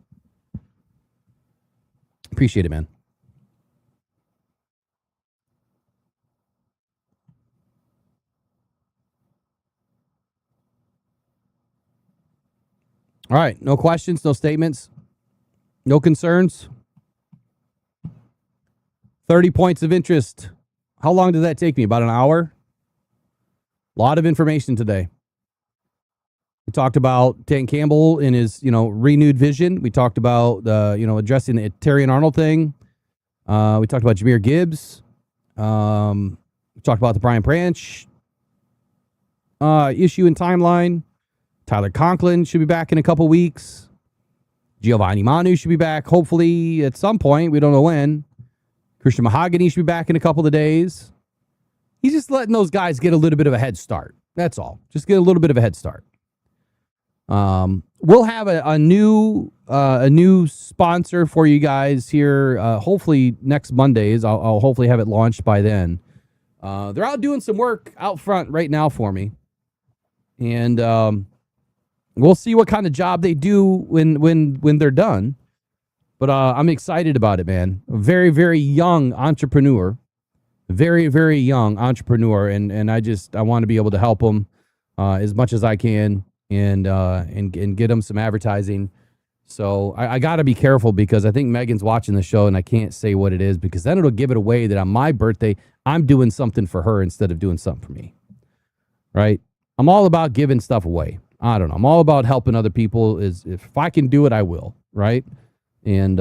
Appreciate it, man. All right. No questions, no statements, no concerns. 30 points of interest. How long did that take me? About an hour? A lot of information today. We talked about Dan Campbell in his, renewed vision. We talked about, addressing the Terrion Arnold thing. We talked about Jahmyr Gibbs. We talked about the Brian Branch issue and timeline. Tyler Conklin should be back in a couple weeks. Giovanni Manu should be back, hopefully, at some point. We don't know when. Christian Mahogany should be back in a couple of days. He's just letting those guys get a little bit of a head start. That's all. Just get a little bit of a head start. We'll have a new sponsor for you guys here. Hopefully next Mondays. I'll hopefully have it launched by then. They're out doing some work out front right now for me, and we'll see what kind of job they do when they're done. But I'm excited about it, man. A very, very young entrepreneur, very, very young entrepreneur, and I want to be able to help them as much as I can, and get them some advertising. So I got to be careful because I think Megan's watching the show, and I can't say what it is because then it'll give it away that on my birthday I'm doing something for her instead of doing something for me. Right? I'm all about giving stuff away. I don't know. I'm all about helping other people. If I can do it, I will. Right? And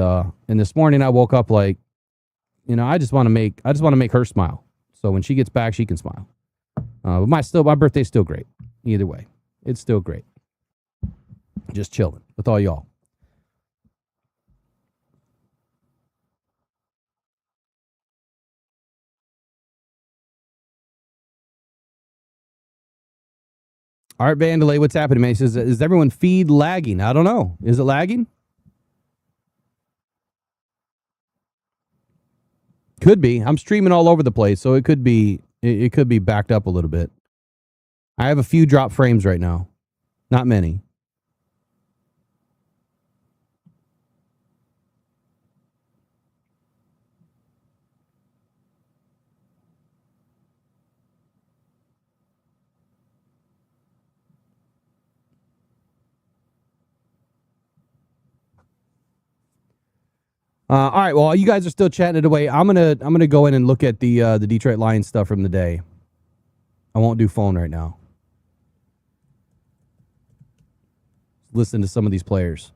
this morning I woke up like, I just want to make her smile. So when she gets back, she can smile. But my birthday's still great. Either way, it's still great. Just chilling with all y'all. All right, Vandalay, what's happening, man? He says, is everyone feed lagging? I don't know. Is it lagging? Could be. I'm streaming all over the place, so it could be backed up a little bit. I have a few drop frames right now. Not many. All right. Well, you guys are still chatting it away. I'm gonna go in and look at the Detroit Lions stuff from the day. I won't do phone right now. Listen to some of these players.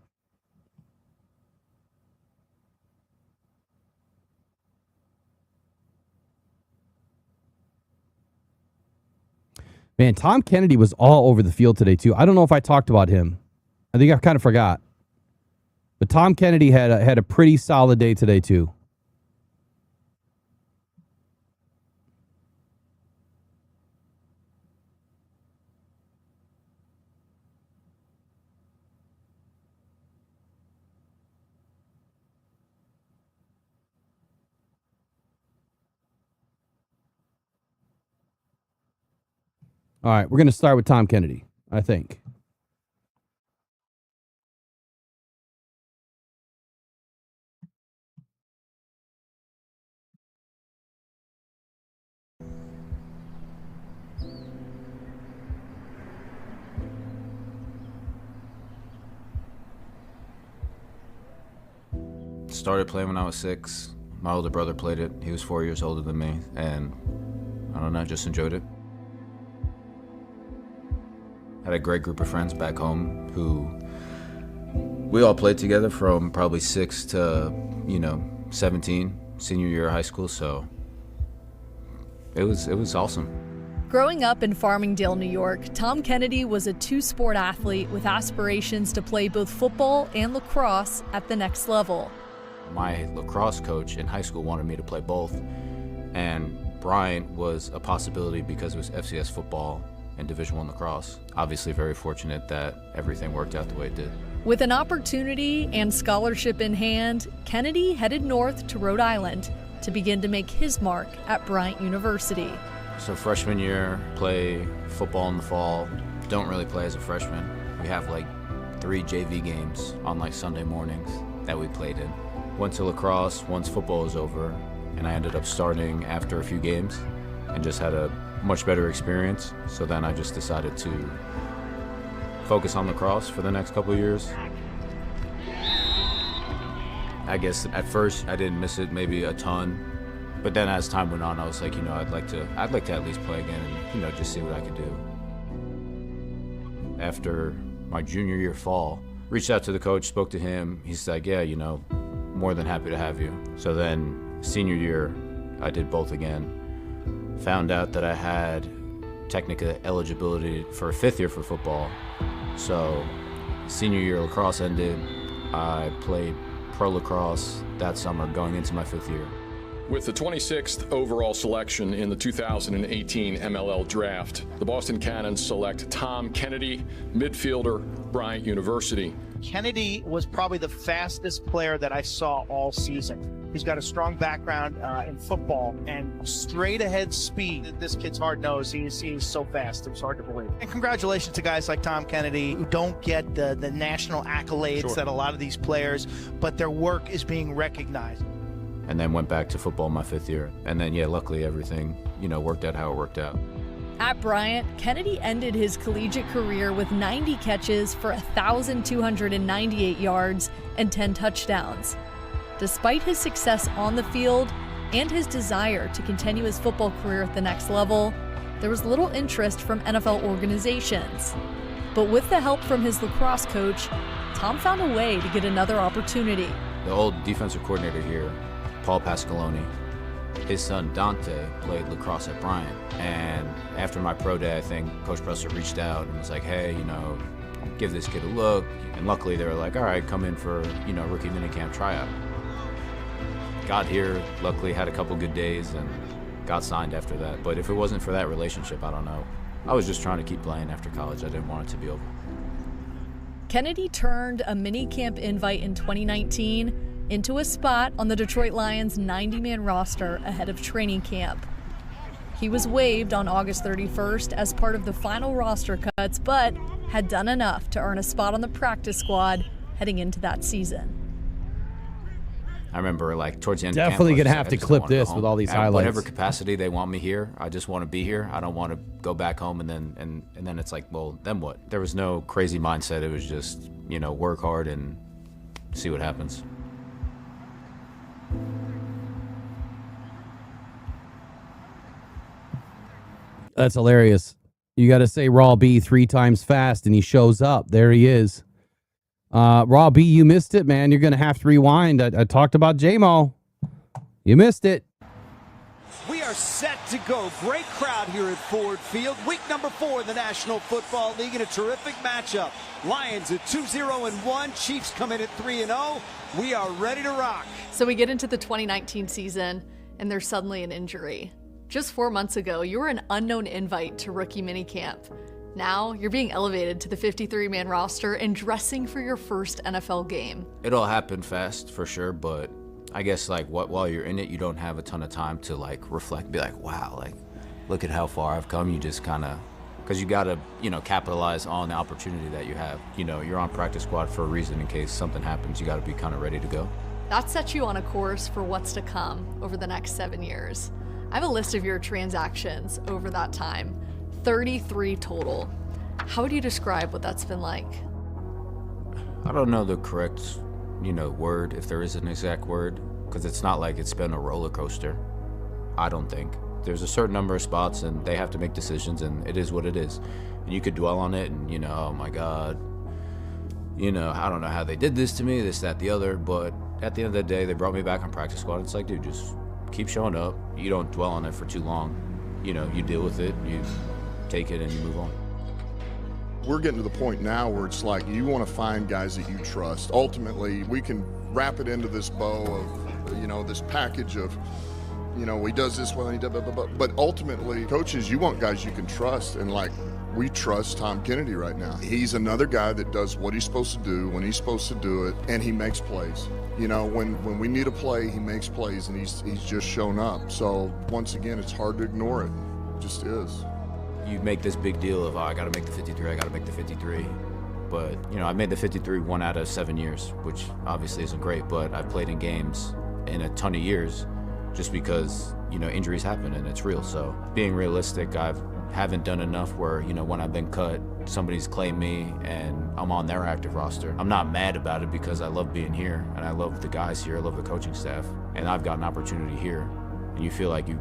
Man, Tom Kennedy was all over the field today too. I don't know if I talked about him. I think I kind of forgot. But Tom Kennedy had a pretty solid day today too. All right, we're going to start with Tom Kennedy, I think. Started playing when I was 6. My older brother played it. He was 4 years older than me, and I don't know, just enjoyed it. Had a great group of friends back home who we all played together from probably 6 to 17, senior year of high school. So it was awesome. Growing up in Farmingdale, New York, Tom Kennedy was a two-sport athlete with aspirations to play both football and lacrosse at the next level. My lacrosse coach in high school wanted me to play both, and Bryant was a possibility because it was FCS football and Division I lacrosse. Obviously very fortunate that everything worked out the way it did. With an opportunity and scholarship in hand, Kennedy headed north to Rhode Island to begin to make his mark at Bryant University. So freshman year, play football in the fall. Don't really play as a freshman. We have like 3 JV games on like Sunday mornings that we played in. Went to lacrosse once football was over, and I ended up starting after a few games and just had a much better experience. So then I just decided to focus on lacrosse for the next couple of years. I guess at first I didn't miss it maybe a ton, but then as time went on, I was like, I'd like to at least play again and just see what I could do. After my junior year fall, reached out to the coach, spoke to him. He's like, yeah, more than happy to have you. So then senior year, I did both again. Found out that I had technical eligibility for a 5th year for football. So senior year lacrosse ended. I played pro lacrosse that summer going into my 5th year. With the 26th overall selection in the 2018 MLL Draft, the Boston Cannons select Tom Kennedy, midfielder, Bryant University. Kennedy was probably the fastest player that I saw all season. He's got a strong background in football and straight ahead speed. This kid's hard nosed. He's so fast. It's hard to believe. And congratulations to guys like Tom Kennedy who don't get the national accolades that a lot of these players, but their work is being recognized. And then went back to football my 5th year. And then, yeah, luckily everything, worked out how it worked out. At Bryant, Kennedy ended his collegiate career with 90 catches for 1,298 yards and 10 touchdowns. Despite his success on the field and his desire to continue his football career at the next level, there was little interest from NFL organizations. But with the help from his lacrosse coach, Tom found a way to get another opportunity. The old defensive coordinator here, Paul Pasqualoni, his son Dante played lacrosse at Bryant. And after my pro day, I think Coach Presser reached out and was like, hey, give this kid a look. And luckily they were like, all right, come in for, rookie minicamp tryout. Got here, luckily had a couple good days and got signed after that. But if it wasn't for that relationship, I don't know. I was just trying to keep playing after college. I didn't want it to be over. Kennedy turned a minicamp invite in 2019 into a spot on the Detroit Lions 90-man roster ahead of training camp. He was waived on August 31st as part of the final roster cuts, but had done enough to earn a spot on the practice squad heading into that season. I remember towards the end Definitely of camp, gonna have to clip this with all these highlights. Whatever capacity they want me here, I just want to be here. I don't want to go back home and then it's like, well, then what? There was no crazy mindset. It was just, work hard and see what happens. That's hilarious. You got to say Raw B 3 times fast, and he shows up. There he is. Raw B, you missed it, man. You're going to have to rewind. I talked about J-Mo. You missed it. We are set to go. Great crowd here at Ford Field. Week number 4 in the National Football League in a terrific matchup. Lions at 2-0-1. Chiefs come in at 3-0. We are ready to rock. So we get into the 2019 season, and there's suddenly an injury. Just 4 months ago, you were an unknown invite to rookie minicamp. Now, you're being elevated to the 53-man roster and dressing for your first NFL game. It all happened fast, for sure, but I guess, while you're in it, you don't have a ton of time to, reflect, be like, wow, look at how far I've come. You just kind of, because you got to, capitalize on the opportunity that you have. You're on practice squad for a reason. In case something happens, you got to be kind of ready to go. That sets you on a course for what's to come over the next 7 years. I have a list of your transactions over that time, 33 total. How would you describe what that's been like? I don't know the correct, word, if there is an exact word, because it's not like it's been a roller coaster. I don't think. There's a certain number of spots and they have to make decisions and it is what it is. And you could dwell on it and, oh my God, I don't know how they did this to me, this, that, the other, but at the end of the day, they brought me back on practice squad. It's like, dude, just keep showing up. You don't dwell on it for too long. You deal with it, you take it and you move on. We're getting to the point now where it's like you want to find guys that you trust. Ultimately, we can wrap it into this bow of, this package of, he does this well and he does blah, blah, blah. But ultimately, coaches, you want guys you can trust. And we trust Tom Kennedy right now. He's another guy that does what he's supposed to do when he's supposed to do it, and he makes plays. When we need a play, he makes plays, and he's just shown up. So once again, it's hard to ignore it. It just is. You make this big deal of, I got to make the 53, I got to make the 53. But, I made the 53 1 out of 7 years, which obviously isn't great, but I've played in games in a ton of years just because, injuries happen and it's real. So being realistic, haven't done enough where, when I've been cut, somebody's claimed me and I'm on their active roster. I'm not mad about it because I love being here and I love the guys here, I love the coaching staff, and I've got an opportunity here. And you feel like you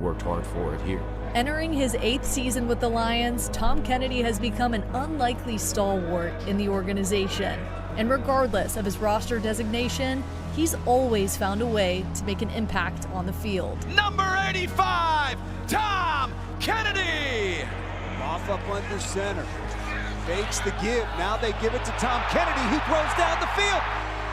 worked hard for it here. Entering his 8th season with the Lions, Tom Kennedy has become an unlikely stalwart in the organization. And regardless of his roster designation, he's always found a way to make an impact on the field. Number 85, Tom Kennedy. Off up under center. Fakes the give. Now they give it to Tom Kennedy, who throws down the field.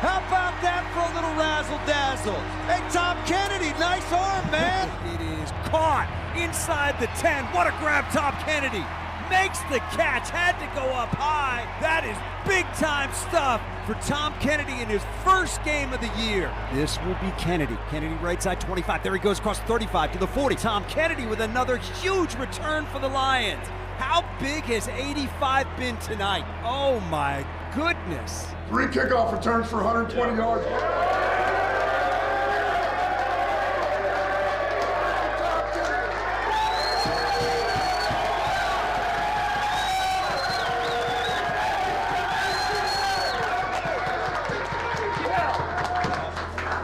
How about that for a little razzle-dazzle? Hey, Tom Kennedy, nice arm, man. It is caught inside the 10. What a grab, Tom Kennedy. Makes the catch, had to go up high. That is big-time stuff for Tom Kennedy in his first game of the year. This will be Kennedy. Kennedy right side 25. There he goes across 35 to the 40. Tom Kennedy with another huge return for the Lions. How big has 85 been tonight? Oh, my goodness. 3 kickoff returns for 120 yards.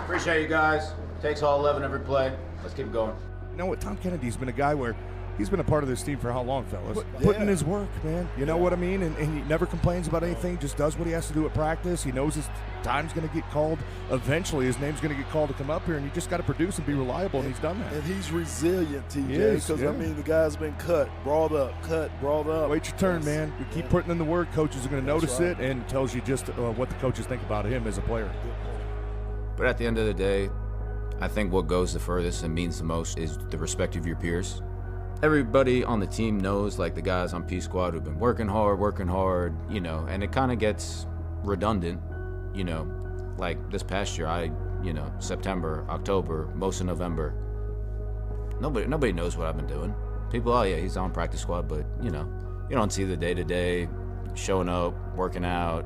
Appreciate you guys. Takes all 11 every play. Let's keep going. You know what? Tom Kennedy's been a guy where he's been a part of this team for how long, fellas? Putting in his work, man. You know what I mean? And he never complains about anything, just does what he has to do at practice. He knows his time's going to get called. Eventually, his name's going to get called to come up here, and you just got to produce and be reliable, and he's done that. And he's resilient, TJ, because, I mean, the guy's been cut, brought up. Wait your turn, man. You keep putting in the work, coaches are going to notice it, and it tells you just what the coaches think about him as a player. But at the end of the day, I think what goes the furthest and means the most is the respect of your peers. Everybody on the team knows, like, the guys on P Squad who've been working hard, you know, and it kind of gets redundant, you know. Like this past year, September, October, most of November, nobody knows what I've been doing. People, oh yeah, he's on practice squad, but, you know, you don't see the day-to-day, showing up, working out,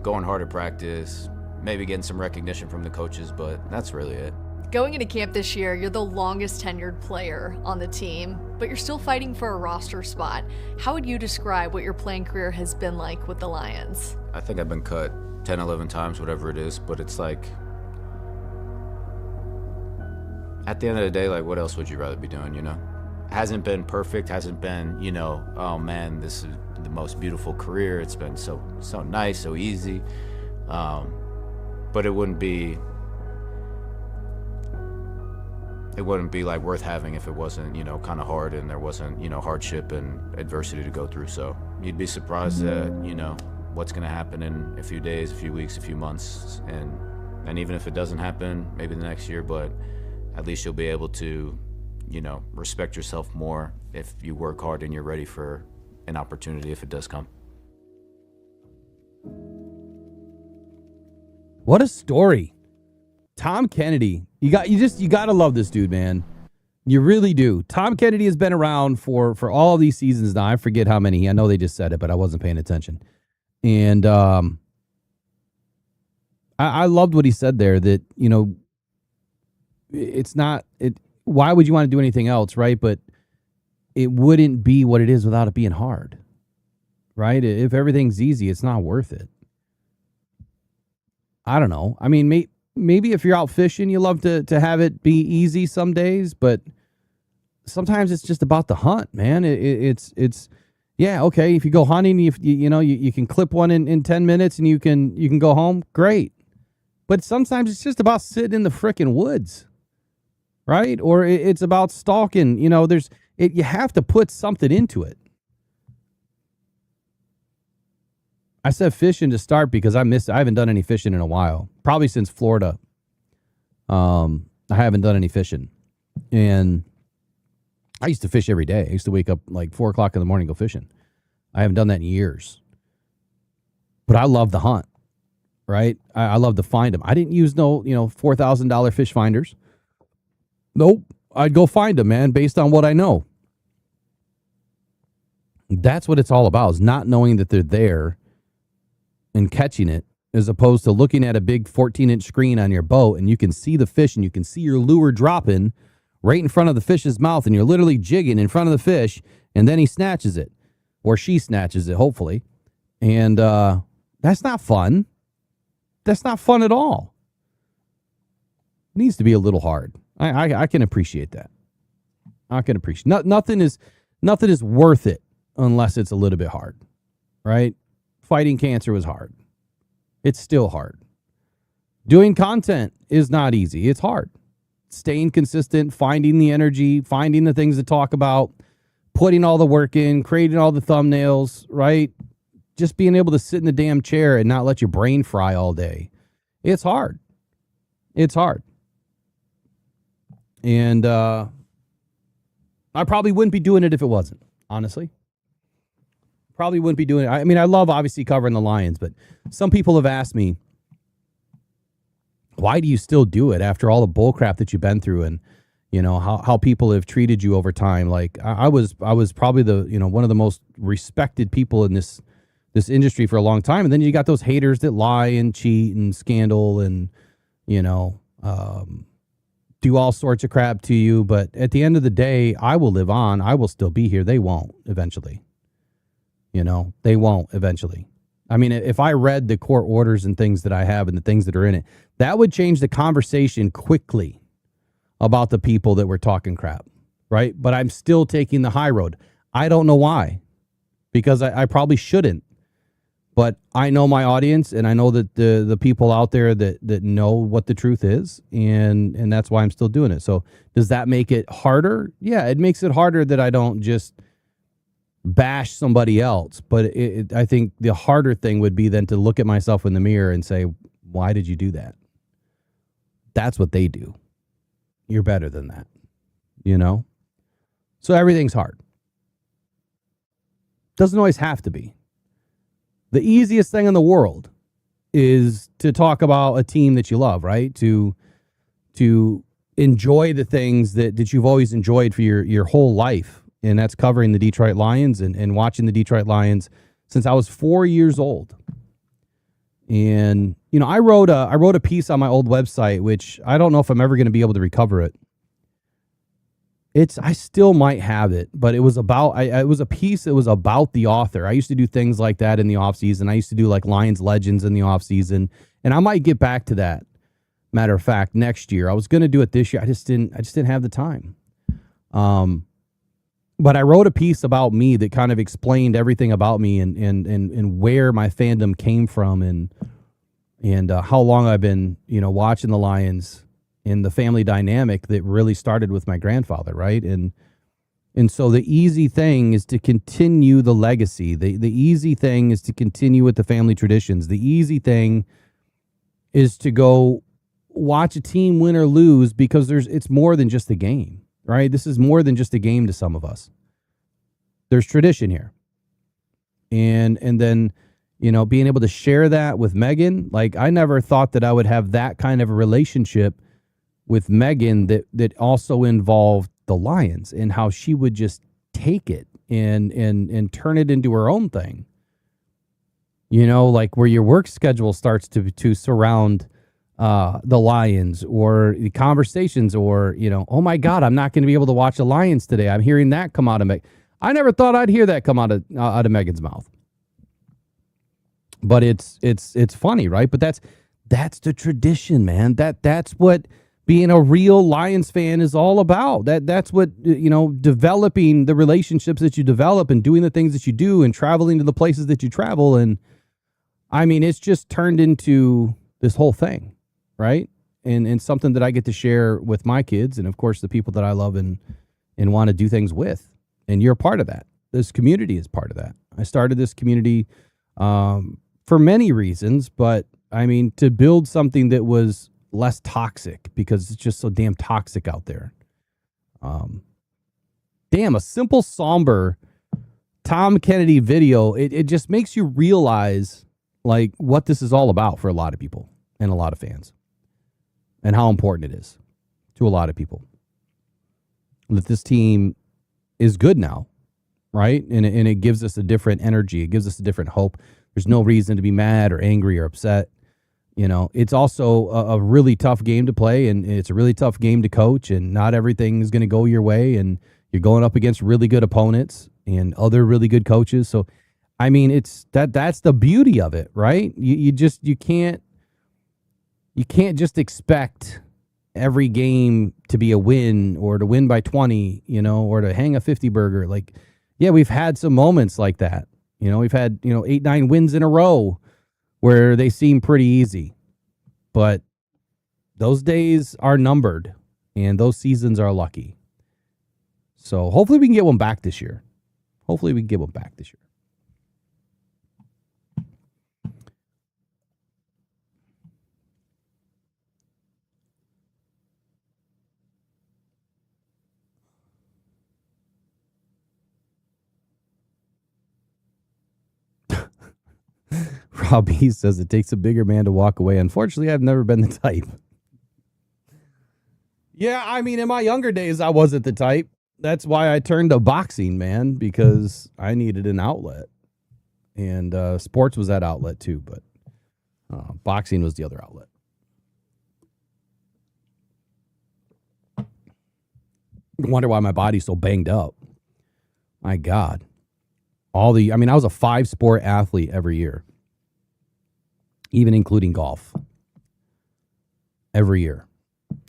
going hard at practice, maybe getting some recognition from the coaches, but that's really it. Going into camp this year, you're the longest tenured player on the team, but you're still fighting for a roster spot. How would you describe what your playing career has been like with the Lions? I think I've been cut 10, 11 times, whatever it is, but it's like, at the end of the day, like, what else would you rather be doing, you know? Hasn't been perfect, hasn't been, you know, oh man, this is the most beautiful career. It's been so nice, so easy. But it wouldn't be like worth having if it wasn't, you know, kind of hard and there wasn't, you know, hardship and adversity to go through. So you'd be surprised at, you know, what's going to happen in a few days, a few weeks, a few months. And even if it doesn't happen, maybe the next year, but at least you'll be able to, you know, respect yourself more if you work hard and you're ready for an opportunity if it does come. What a story. Tom Kennedy. You got to love this dude, man. You really do. Tom Kennedy has been around for all of these seasons now. I forget how many. I know they just said it, but I wasn't paying attention. And I loved what he said there, that, you know, why would you want to do anything else, right? But it wouldn't be what it is without it being hard, right? If everything's easy, it's not worth it. I don't know. I mean, maybe if you're out fishing, you love to have it be easy some days, but sometimes it's just about the hunt, man. It's yeah, okay. If you go hunting, you can clip one in 10 minutes and you can go home. Great. But sometimes it's just about sitting in the frickin' woods, right? Or it's about stalking. You know, you have to put something into it. I said fishing to start because I haven't done any fishing in a while. Probably since Florida. I haven't done any fishing. And I used to fish every day. I used to wake up like 4 o'clock in the morning and go fishing. I haven't done that in years. But I love the hunt, right? I love to find them. I didn't use $4,000 fish finders. Nope. I'd go find them, man, based on what I know. That's what it's all about, is not knowing that they're there and catching it, as opposed to looking at a big 14-inch screen on your boat and you can see the fish and you can see your lure dropping right in front of the fish's mouth and you're literally jigging in front of the fish and then he snatches it, or she snatches it, hopefully. And that's not fun. That's not fun at all. It needs to be a little hard. I can appreciate that. I can appreciate nothing is worth it unless it's a little bit hard, right? Fighting cancer was hard. It's still hard. Doing content is not easy. It's hard. Staying consistent, finding the energy, finding the things to talk about, putting all the work in, creating all the thumbnails, right? Just being able to sit in the damn chair and not let your brain fry all day It's hard. It's hard. And I probably wouldn't be doing it if it wasn't, honestly. Probably wouldn't be doing it. I mean, I love obviously covering the Lions, but some people have asked me, why do you still do it after all the bull crap that you've been through and, you know, how people have treated you over time? Like I was probably the, you know, one of the most respected people in this industry for a long time. And then you got those haters that lie and cheat and scandal and, you know, do all sorts of crap to you. But at the end of the day, I will live on. I will still be here. They won't eventually. You know, they won't eventually. I mean, if I read the court orders and things that I have and the things that are in it, that would change the conversation quickly about the people that were talking crap, right? But I'm still taking the high road. I don't know why, because I probably shouldn't. But I know my audience, and I know that the people out there that know what the truth is, and that's why I'm still doing it. So does that make it harder? Yeah, it makes it harder that I don't just bash somebody else. But I think the harder thing would be then to look at myself in the mirror and say, why did you do that? That's what they do. You're better than that, you know? So everything's hard. Doesn't always have to be. The easiest thing in the world is to talk about a team that you love, right? To enjoy the things that you've always enjoyed for your whole life. And that's covering the Detroit Lions and watching the Detroit Lions since I was 4 years old. And, you know, I wrote a piece on my old website, which I don't know if I'm ever going to be able to recover it. I still might have it, but it was about, it was a piece that was about the author. I used to do things like that in the off season. I used to do like Lions Legends in the off season, and I might get back to that. Matter of fact, next year. I was going to do it this year. I just didn't have the time. But I wrote a piece about me that kind of explained everything about me and where my fandom came from and how long I've been, you know, watching the Lions and the family dynamic that really started with my grandfather, right? And so the easy thing is to continue the legacy. The easy thing is to continue with the family traditions. The easy thing is to go watch a team win or lose because it's more than just a game. Right? This is more than just a game to some of us. There's tradition here. And then, you know, being able to share that with Megan, like I never thought that I would have that kind of a relationship with Megan that also involved the Lions and how she would just take it and turn it into her own thing. You know, like where your work schedule starts to surround the Lions or the conversations or, you know, oh my God, I'm not going to be able to watch the Lions today. I'm hearing that come out of Meg. I never thought I'd hear that come out of Megan's mouth. But it's funny, right? But that's the tradition, man. That's what being a real Lions fan is all about. That's what, you know, developing the relationships that you develop and doing the things that you do and traveling to the places that you travel. And I mean, it's just turned into this whole thing. Right. And something that I get to share with my kids and, of course, the people that I love and want to do things with. And you're a part of that. This community is part of that. I started this community for many reasons, but I mean, to build something that was less toxic because it's just so damn toxic out there. Damn, a simple, somber Tom Kennedy video. It just makes you realize like what this is all about for a lot of people and a lot of fans. And how important it is to a lot of people that this team is good now, right? And it gives us a different energy. It gives us a different hope. There's no reason to be mad or angry or upset. You know, it's also a really tough game to play, and it's a really tough game to coach, and not everything is going to go your way, and you're going up against really good opponents and other really good coaches. So, I mean, that's the beauty of it, right? You can't just expect every game to be a win or to win by 20, you know, or to hang a 50 burger. Like, yeah, we've had some moments like that. You know, we've had, 8-9 wins in a row where they seem pretty easy. But those days are numbered and those seasons are lucky. So hopefully we can get one back this year. Robbie says it takes a bigger man to walk away. Unfortunately, I've never been the type. Yeah, I mean, in my younger days, I wasn't the type. That's why I turned to boxing, man, because I needed an outlet. And sports was that outlet too, but boxing was the other outlet. I wonder why my body's so banged up. My God. I was a 5-sport athlete every year, even including golf. Every year.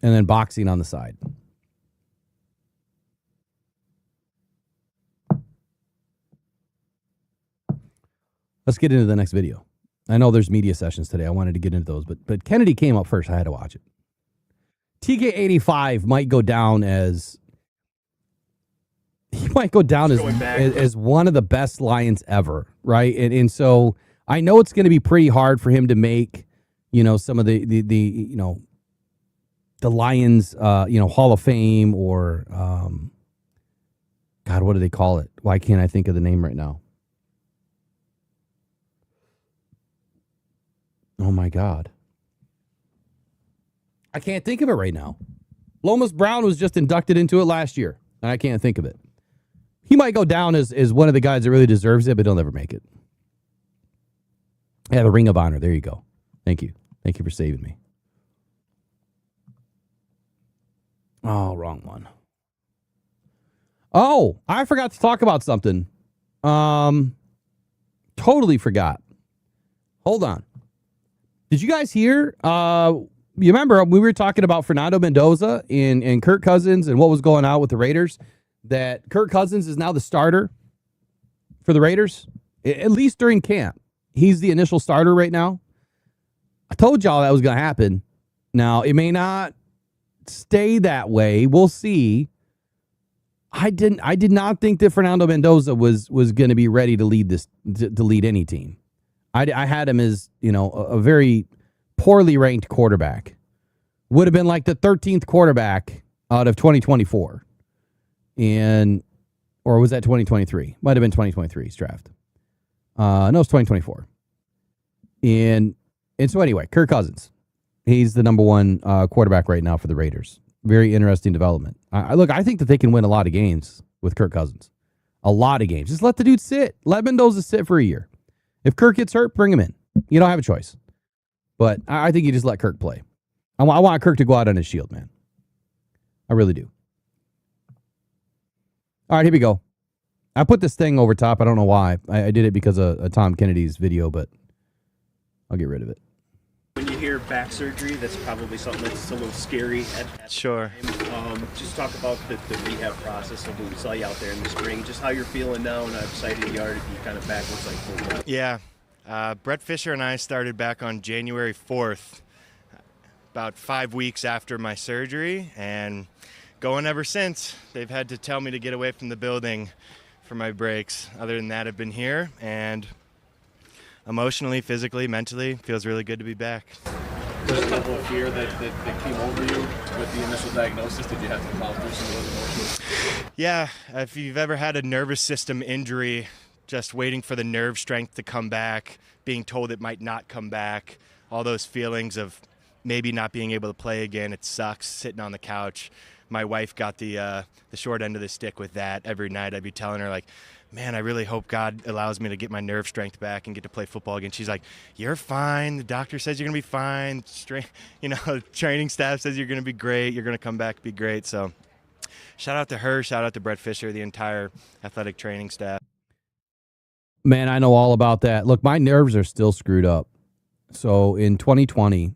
And then boxing on the side. Let's get into the next video. I know there's media sessions today. I wanted to get into those, but Kennedy came up first. I had to watch it. TK85 might go down as one of the best Lions ever, right? And so I know it's going to be pretty hard for him to make, some of the Lions, Hall of Fame or, God, what do they call it? Why can't I think of the name right now? Oh, my God. I can't think of it right now. Lomas Brown was just inducted into it last year, and I can't think of it. He might go down as one of the guys that really deserves it, but he'll never make it. Yeah, the Ring of Honor. There you go. Thank you. Thank you for saving me. Oh, wrong one. Oh, I forgot to talk about something. Totally forgot. Hold on. Did you guys hear? You remember we were talking about Fernando Mendoza and Kirk Cousins and what was going on with the Raiders? That Kirk Cousins is now the starter for the Raiders, at least during camp. He's the initial starter right now. I told y'all that was going to happen. Now, it may not stay that way. We'll see. I did not think that Fernando Mendoza was going to be ready to lead to lead any team. I had him as, a very poorly ranked quarterback. Would have been like the 13th quarterback out of 2024. Or was that 2023? Might have been 2023's draft. No, it's 2024. And so anyway, Kirk Cousins. He's the number one quarterback right now for the Raiders. Very interesting development. I think that they can win a lot of games with Kirk Cousins. A lot of games. Just let the dude sit. Let Mendoza sit for a year. If Kirk gets hurt, bring him in. You don't have a choice. But I think you just let Kirk play. I want Kirk to go out on his shield, man. I really do. All right, here we go. I put this thing over top. I don't know why. I did it because of Tom Kennedy's video, but I'll get rid of it. When you hear back surgery, that's probably something that's a little scary at Sure. time. Just talk about the rehab process of when we saw you out there in the spring, just how you're feeling now and how excited you are to be kind of back looks like full time. Yeah. Brett Fisher and I started back on January 4th, about 5 weeks after my surgery, and going ever since. They've had to tell me to get away from the building for my breaks. Other than that, I've been here, and emotionally, physically, mentally, feels really good to be back. There's a level of fear that came over you with the initial diagnosis. Did you have to plow through some of those emotions? Yeah, if you've ever had a nervous system injury, just waiting for the nerve strength to come back, being told it might not come back, all those feelings of maybe not being able to play again, it sucks, sitting on the couch. My wife got the short end of the stick with that. Every night I'd be telling her, like, man, I really hope God allows me to get my nerve strength back and get to play football again. She's like, you're fine. The doctor says you're going to be fine. Training staff says you're going to be great. You're going to come back, be great. So shout out to her. Shout out to Brett Fisher, the entire athletic training staff. Man, I know all about that. Look, my nerves are still screwed up. So in 2020,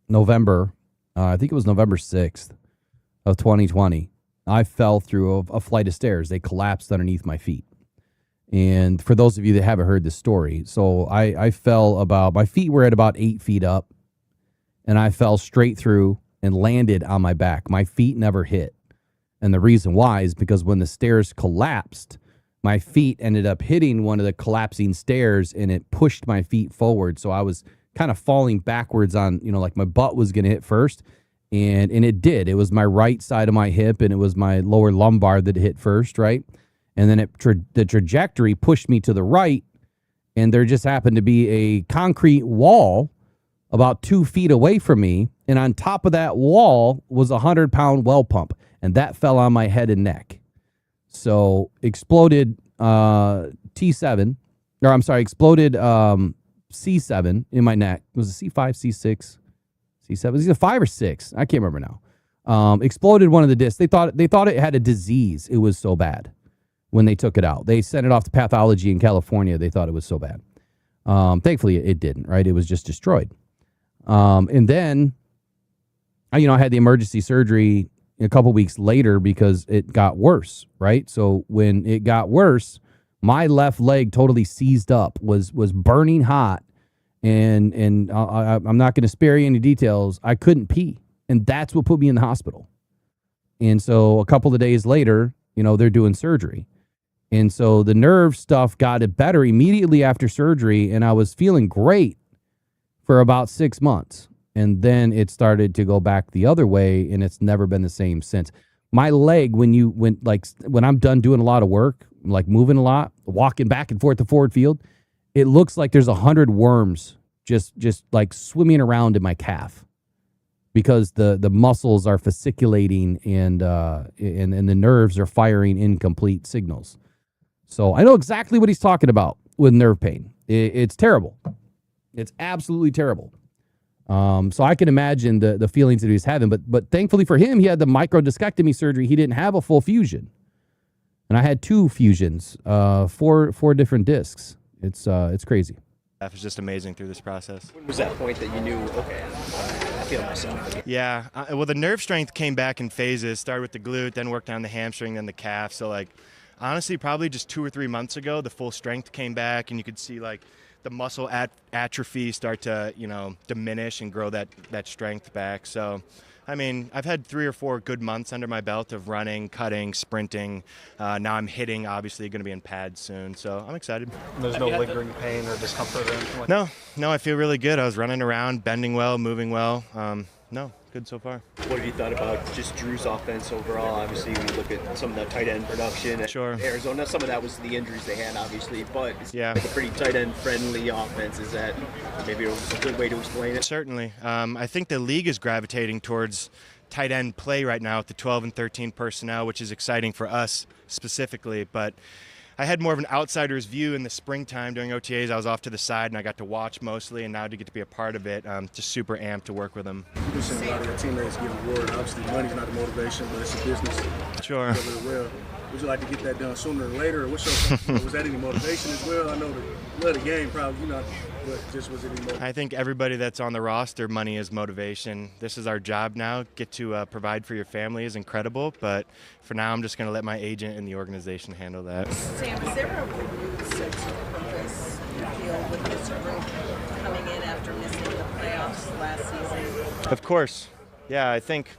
November, I think it was November 6th of 2020, I fell through a flight of stairs. They collapsed underneath my feet. And for those of you that haven't heard this story, so I fell my feet were at about 8 feet up, and I fell straight through and landed on my back. My feet never hit. And the reason why is because when the stairs collapsed, my feet ended up hitting one of the collapsing stairs, and it pushed my feet forward. So I was kind of falling backwards on, like my butt was going to hit first. And it did. It was my right side of my hip, and it was my lower lumbar that hit first, right? And then the trajectory pushed me to the right, and there just happened to be a concrete wall about 2 feet away from me, and on top of that wall was a 100-pound well pump, and that fell on my head and neck. So exploded T7, or I'm sorry, exploded C7 in my neck. Was it C5, C6, C7? Was it 5 or 6? I can't remember now. Exploded one of the discs. They thought it had a disease. It was so bad when they took it out. They sent it off to pathology in California. They thought it was so bad. Thankfully, it didn't, right? It was just destroyed. And then, I had the emergency surgery a couple weeks later because it got worse, right? So when it got worse, my left leg totally seized up, was burning hot, and I'm not going to spare you any details. I couldn't pee, and that's what put me in the hospital. And so a couple of days later, they're doing surgery. And so the nerve stuff got it better immediately after surgery, and I was feeling great for about 6 months. And then it started to go back the other way, and it's never been the same since. My leg, when I'm done doing a lot of work, like moving a lot, walking back and forth the forward field, it looks like there's 100 worms just like swimming around in my calf, because the muscles are fasciculating and the nerves are firing incomplete signals. So I know exactly what he's talking about with nerve pain. It's terrible. It's absolutely terrible. So I can imagine the feelings that he was having, but thankfully for him, he had the microdiscectomy surgery. He didn't have a full fusion, and I had 2 fusions, four different discs. It's crazy. It was just amazing through this process. When was that point that you knew, okay, I feel myself? Yeah, well, the nerve strength came back in phases. Started with the glute, then worked on the hamstring, then the calf. So honestly, probably just 2 or 3 months ago, the full strength came back, and you could see the muscle atrophy start to, diminish and grow that strength back. So, I've had 3 or 4 good months under my belt of running, cutting, sprinting. Now I'm hitting, obviously going to be in pads soon. So I'm excited. There's no lingering pain or discomfort or anything like that? No, I feel really good. I was running around, bending well, moving well. No, good so far. What have you thought about just Drew's offense overall? Obviously, we look at some of the tight end production at Arizona. Some of that was the injuries they had, obviously, but it's like a pretty tight end friendly offense. Is that maybe a good way to explain it? Certainly. I think the league is gravitating towards tight end play right now with the 12 and 13 personnel, which is exciting for us specifically, but I had more of an outsider's view in the springtime during OTAs. I was off to the side, and I got to watch mostly, and now to get to be a part of it, just super amped to work with them. You've been seeing a lot of your teammates get rewarded. Obviously, money's not a motivation, but it's a business. Sure. Well, would you like to get that done sooner or later? Or what's your, was that any motivation as well? I know the game probably, but just was it any motivation? I think everybody that's on the roster, money is motivation. This is our job now. Get to provide for your family is incredible, but for now, I'm just going to let my agent and the organization handle that. Sam, is there a renewed sense of purpose you feel with this group coming in after missing the playoffs last season? Of course. Yeah, I think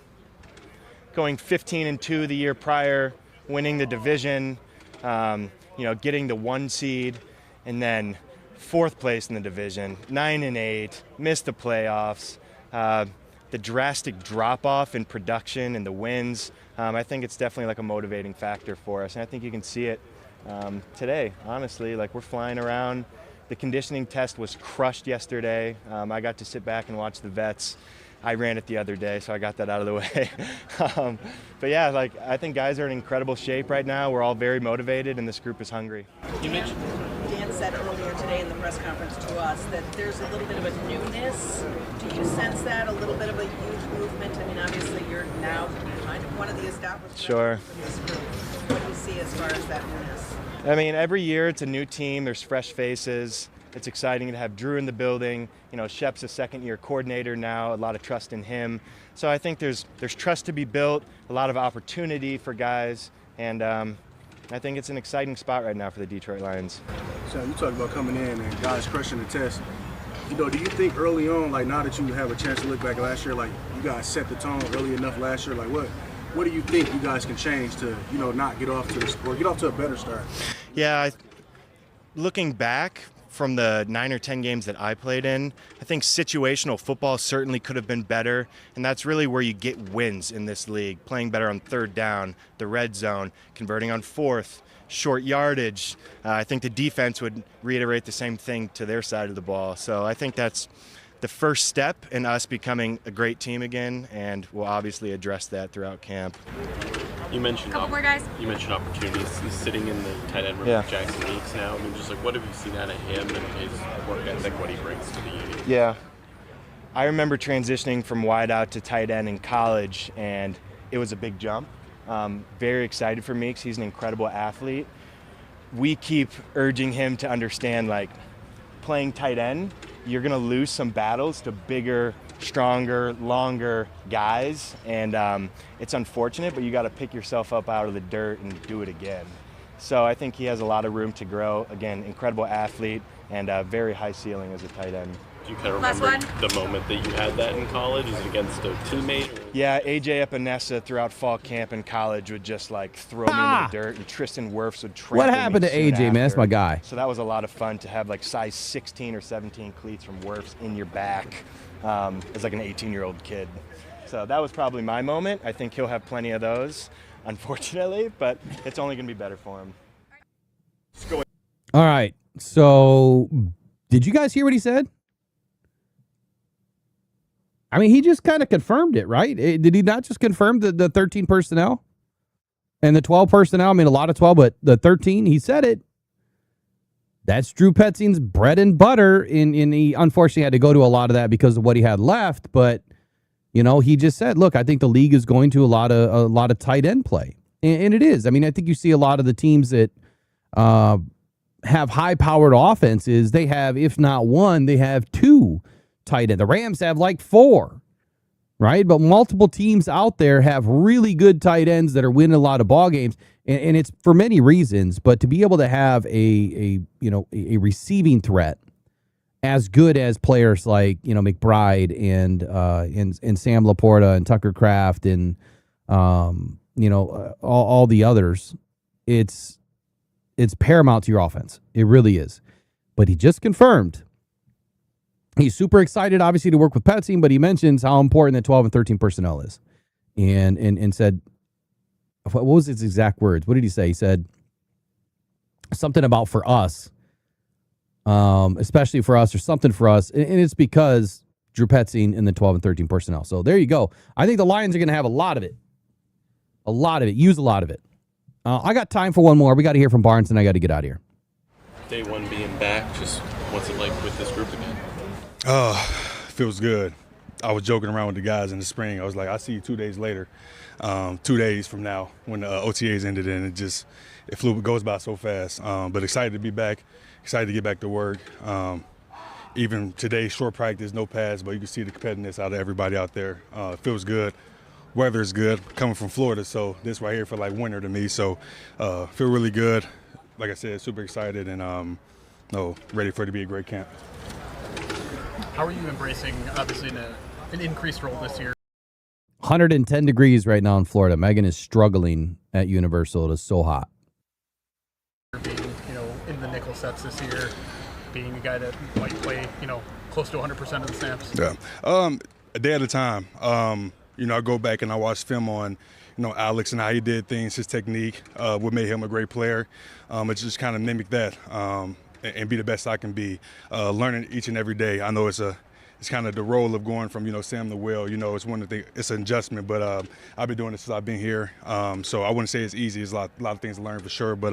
going 15-2 the year prior, winning the division, getting the 1 seed, and then 4th place in the division, 9-8, missed the playoffs, the drastic drop-off in production and the wins. I think it's definitely a motivating factor for us, and I think you can see it today, honestly. We're flying around. The conditioning test was crushed yesterday. I got to sit back and watch the vets. I ran it the other day, so I got that out of the way. But yeah, I think guys are in incredible shape right now. We're all very motivated, and this group is hungry. You mentioned, Dan said earlier today in the press conference to us that there's a little bit of a newness. Do you sense that, a little bit of a youth movement? Obviously you're now kind of one of the established Sure. in this group. What do you see as far as that newness? Every year it's a new team. There's fresh faces. It's exciting to have Drew in the building. Shep's a second-year coordinator now, a lot of trust in him. So I think there's trust to be built, a lot of opportunity for guys, and I think it's an exciting spot right now for the Detroit Lions. So you talk about coming in and guys crushing the test. Do you think early on, now that you have a chance to look back last year, you guys set the tone early enough last year? What do you think you guys can change to, not get off to a better start? Yeah, looking back, from the 9 or 10 games that I played in, I think situational football certainly could have been better, and that's really where you get wins in this league, playing better on third down, the red zone, converting on fourth, short yardage. I think the defense would reiterate the same thing to their side of the ball. So I think that's the first step in us becoming a great team again, and we'll obviously address that throughout camp. You mentioned Couple more guys. You mentioned opportunities. He's sitting in the tight end room Yeah. with Jackson Meeks now. I mean, just like what have you seen out of him and his work ethic, what he brings to the unit? Yeah. I remember transitioning from wide out to tight end in college, and it was a big jump. Very excited for Meeks. He's an incredible athlete. We keep urging him to understand, like, playing tight end, you're going to lose some battles to bigger, stronger, longer guys. And it's unfortunate, but you got to pick yourself up out of the dirt and do it again. So I think he has a lot of room to grow. Again, incredible athlete and very high ceiling as a tight end. Do you kind of remember the moment that you had that in college? Is it against a teammate? Or? Yeah, AJ Epinesa throughout fall camp in college would just like throw me into the dirt, and Tristan Wirfs would trample What happened to me soon AJ, man? That's after. my guy. So that was a lot of fun to have like size 16 or 17 cleats from Wirfs in your back as like an 18-year-old kid. So that was probably my moment. I think he'll have plenty of those, unfortunately, but it's only going to be better for him. All right. So, did you guys hear what he said? I mean, he just kind of confirmed it, right? Did he not just confirm the 13 personnel and the 12 personnel? I mean, a lot of 12, but the 13, he said it. That's Drew Petzing's bread and butter. And he unfortunately had to go to a lot of that because of what he had left. But, you know, he just said, look, I think the league is going to a lot of tight end play. And it is. I mean, I think you see a lot of the teams that have high-powered offenses. They have, if not one, they have two tight end. The Rams have like 4, right? But multiple teams out there have really good tight ends that are winning a lot of ball games, and it's for many reasons. But to be able to have a receiving threat as good as players like McBride and Sam Laporta and Tucker Kraft and all the others, it's paramount to your offense. It really is. But he just confirmed. He's super excited, obviously, to work with Petzing, but he mentions how important the 12 and 13 personnel is. And said, what was his exact words? What did he say? He said something about for us, especially for us, or something for us. And it's because Drew Petzing and the 12 and 13 personnel. So there you go. I think the Lions are going to have a lot of it. A lot of it. Use a lot of it. I got time for one more. We got to hear from Barnes, and I got to get out of here. Day one being back, just what's it like with this group again? Feels good. I was joking around with the guys in the spring. I was like, I'll see you 2 days later, 2 days from now when the OTAs ended, and it goes by so fast. But excited to be back, excited to get back to work. Even today, short practice, no pads, but you can see the competitiveness out of everybody out there. It feels good. Weather is good. Coming from Florida, so this right here feel like winter to me. So feel really good. Like I said, super excited and ready for it to be a great camp. How are you embracing, obviously, an increased role this year? 110 degrees right now in Florida. Megan is struggling at Universal. It is so hot. Being, in the nickel sets this year, being a guy that might play, close to 100% of the snaps. Yeah. A day at a time. I go back and I watch film on, Alex and how he did things, his technique, what made him a great player. It's just kind of mimic that and be the best I can be. Learning each and every day. I know it's kind of the role of going from, Sam to Will. It's one of the it's an adjustment, but I've been doing this since I've been here. So I wouldn't say it's easy. There's a lot of things to learn for sure, but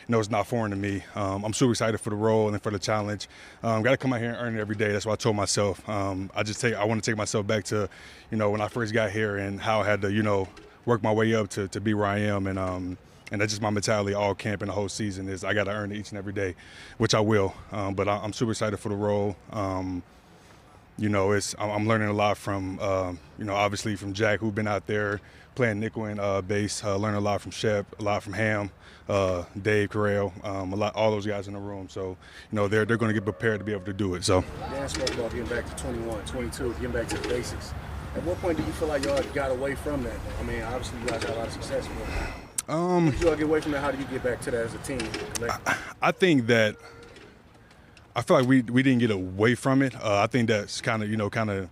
it's not foreign to me. I'm super excited for the role and for the challenge. Got to come out here and earn it every day. That's what I told myself. I want to take myself back to, when I first got here and how I had to, work my way up to be where I am. And that's just my mentality all camp and the whole season is I got to earn it each and every day, which I will. But I'm super excited for the role. I'm learning a lot from, obviously from Jack, who's been out there playing nickel and base. Learning a lot from Shep, a lot from Ham, Dave Carell, all those guys in the room. So, they're going to get prepared to be able to do it. So. Dan spoke about getting back to 21, 22, getting back to the basics. At what point do you feel like y'all got away from that? I mean, obviously you guys had a lot of success, but how did y'all get away from that? How do you get back to that as a team? I think that I feel like we didn't get away from it. I think that's kind of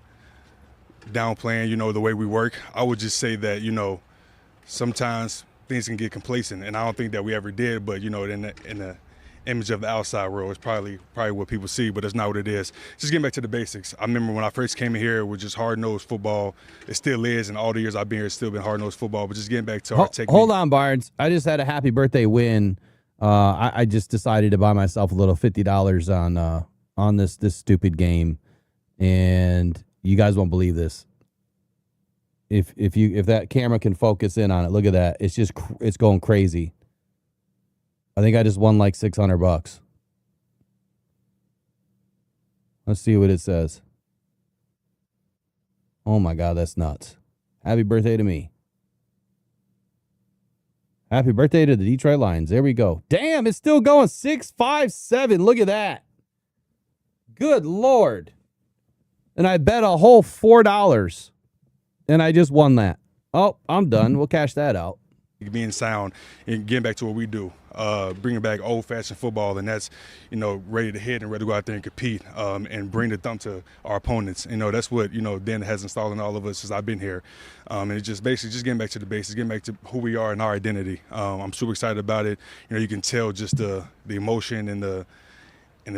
downplaying, the way we work. I would just say that, sometimes things can get complacent, and I don't think that we ever did. But in the image of the outside world, it's probably what people see, but it's not what it is. Just getting back to the basics. I remember when I first came in here, it was just hard-nosed football. It still is, and all the years I've been here, it's still been hard-nosed football. But just getting back to our technique. Hold on, Barnes. I just had a happy birthday win. I just decided to buy myself a little $50 on this stupid game, and you guys won't believe this. If that camera can focus in on it, look at that. It's going crazy. I think I just won like $600. Let's see what it says. Oh my God, that's nuts. Happy birthday to me. Happy birthday to the Detroit Lions. There we go. Damn, it's still going 657. Look at that. Good Lord. And I bet a whole $4. And I just won that. Oh, I'm done. We'll cash that out. Being sound and getting back to what we do, bringing back old-fashioned football, and that's, ready to hit and ready to go out there and compete and bring the thump to our opponents. That's what, Dan has installed in all of us since I've been here. And it's just basically just getting back to the basics, getting back to who we are and our identity. I'm super excited about it. You can tell just the emotion and the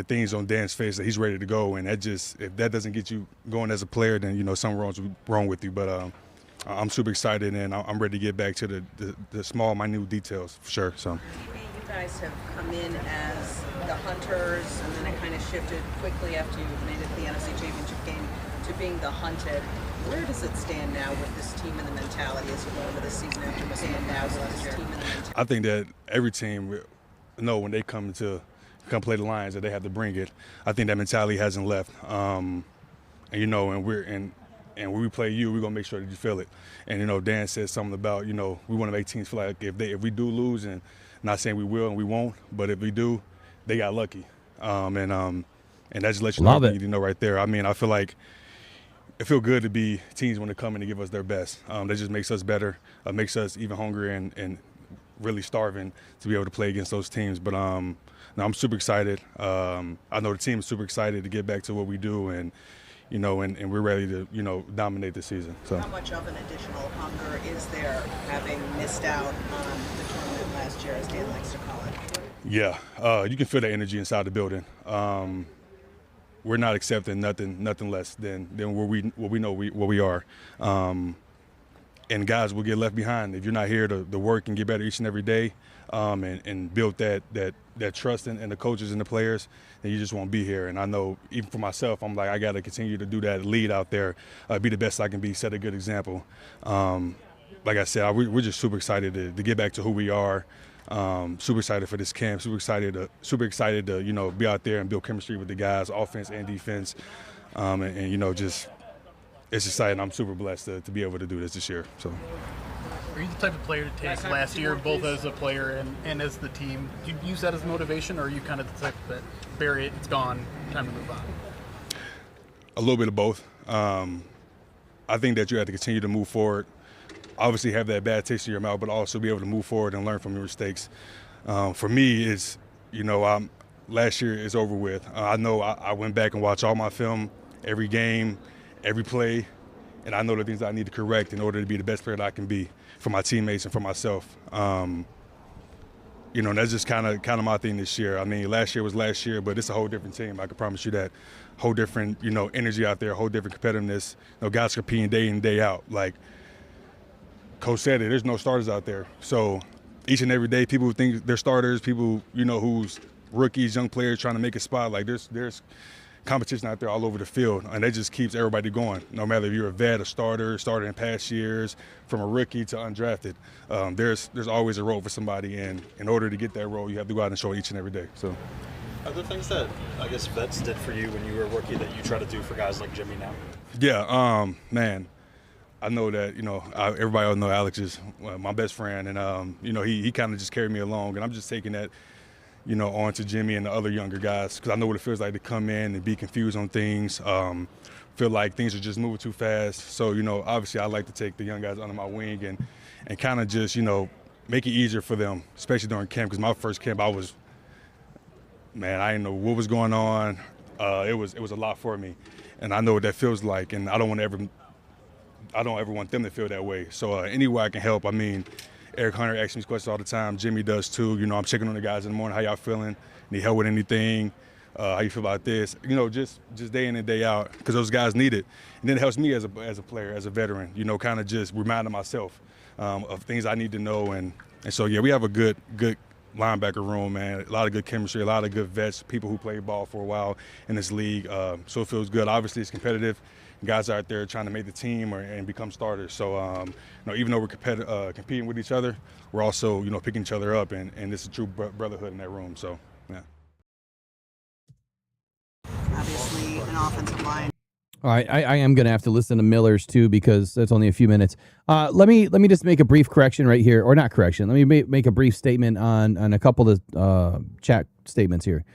things on Dan's face that he's ready to go. And if that doesn't get you going as a player, then, something's wrong with you. But I'm super excited, and I'm ready to get back to the small, minute details for sure. So, you guys have come in as the hunters, and then it kind of shifted quickly after you made it to the NFC Championship game to being the hunted. Where does it stand now with this team and the mentality as you go into the season after missing it now? I think that every team know when they come play the Lions that they have to bring it. I think that mentality hasn't left. And when we play you, we're going to make sure that you feel it. And, Dan said something about, we want to make teams feel like if we do lose, and not saying we will and we won't, but if we do, they got lucky. And that just lets you know what you need to know right there. I mean, I feel like it feels good to be teams when they come in and give us their best. That just makes us better, makes us even hungrier and really starving to be able to play against those teams. But no, I'm super excited. I know the team is super excited to get back to what we do, and we're ready to, dominate the season. So. How much of an additional hunger is there, having missed out on the tournament last year, as Dan likes to call it? Yeah, you can feel the energy inside the building. We're not accepting nothing less than what we know what we are. And guys will get left behind if you're not here to work and get better each and every day, and build that trust in the coaches and the players, then you just won't be here. And I know even for myself, I'm like, I got to continue to do that, lead out there, be the best I can be, set a good example. Like I said, we're just super excited to get back to who we are. Super excited for this camp. Super excited to be out there and build chemistry with the guys, offense and defense. Just it's exciting. I'm super blessed to be able to do this year. So. Are you the type of player to take last year, both as a player and as the team? Do you use that as motivation, or are you kind of the type that bury it, it's gone, time to move on? A little bit of both. I think that you have to continue to move forward. Obviously have that bad taste in your mouth, but also be able to move forward and learn from your mistakes. For me, it's, last year is over with. I know I went back and watched all my film, every game, every play, and I know the things I need to correct in order to be the best player that I can be for my teammates and for myself. That's just kind of my thing this year. I mean, last year was last year, but it's a whole different team. I can promise you that. Whole different, energy out there, whole different competitiveness. Guys competing day in, day out. Like Coach said, there's no starters out there. So each and every day, people who think they're starters, people, who's rookies, young players trying to make a spot. Like there's competition out there all over the field, and that just keeps everybody going. No matter if you're a vet, a starter in past years, from a rookie to undrafted, there's always a role for somebody, and in order to get that role, you have to go out and show it each and every day. So, are there things that I guess vets did for you when you were a rookie that you try to do for guys like Jimmy now? Yeah, man. I know that, everybody will know Alex is my best friend, and, he kind of just carried me along, and I'm just taking that, on to Jimmy and the other younger guys, because I know what it feels like to come in and be confused on things, feel like things are just moving too fast. So, obviously I like to take the young guys under my wing and kind of just, make it easier for them, especially during camp, because my first camp I was man, I didn't know what was going on. It was a lot for me, and I know what that feels like, and I don't ever want them to feel that way. So any way I can help. I mean, Eric Hunter asks me questions all the time. Jimmy does too. You know, I'm checking on the guys in the morning. How y'all feeling? Need help with anything? How you feel about this? You know, just day in and day out, because those guys need it. And then it helps me as a player, as a veteran, you know, kind of just reminding myself of things I need to know. And so, yeah, we have a good linebacker room, man. A lot of good chemistry, a lot of good vets, people who played ball for a while in this league. So it feels good. Obviously, it's competitive. Guys out there trying to make the team and become starters. So, you know, even though we're competing with each other, we're also, you know, picking each other up, and it's a true brotherhood in that room. So, yeah. Obviously, an offensive line. All right, I am going to have to listen to Miller's too, because that's only a few minutes. Let me just make a brief correction right here, or not correction. Let me make a brief statement on a couple of chat statements here.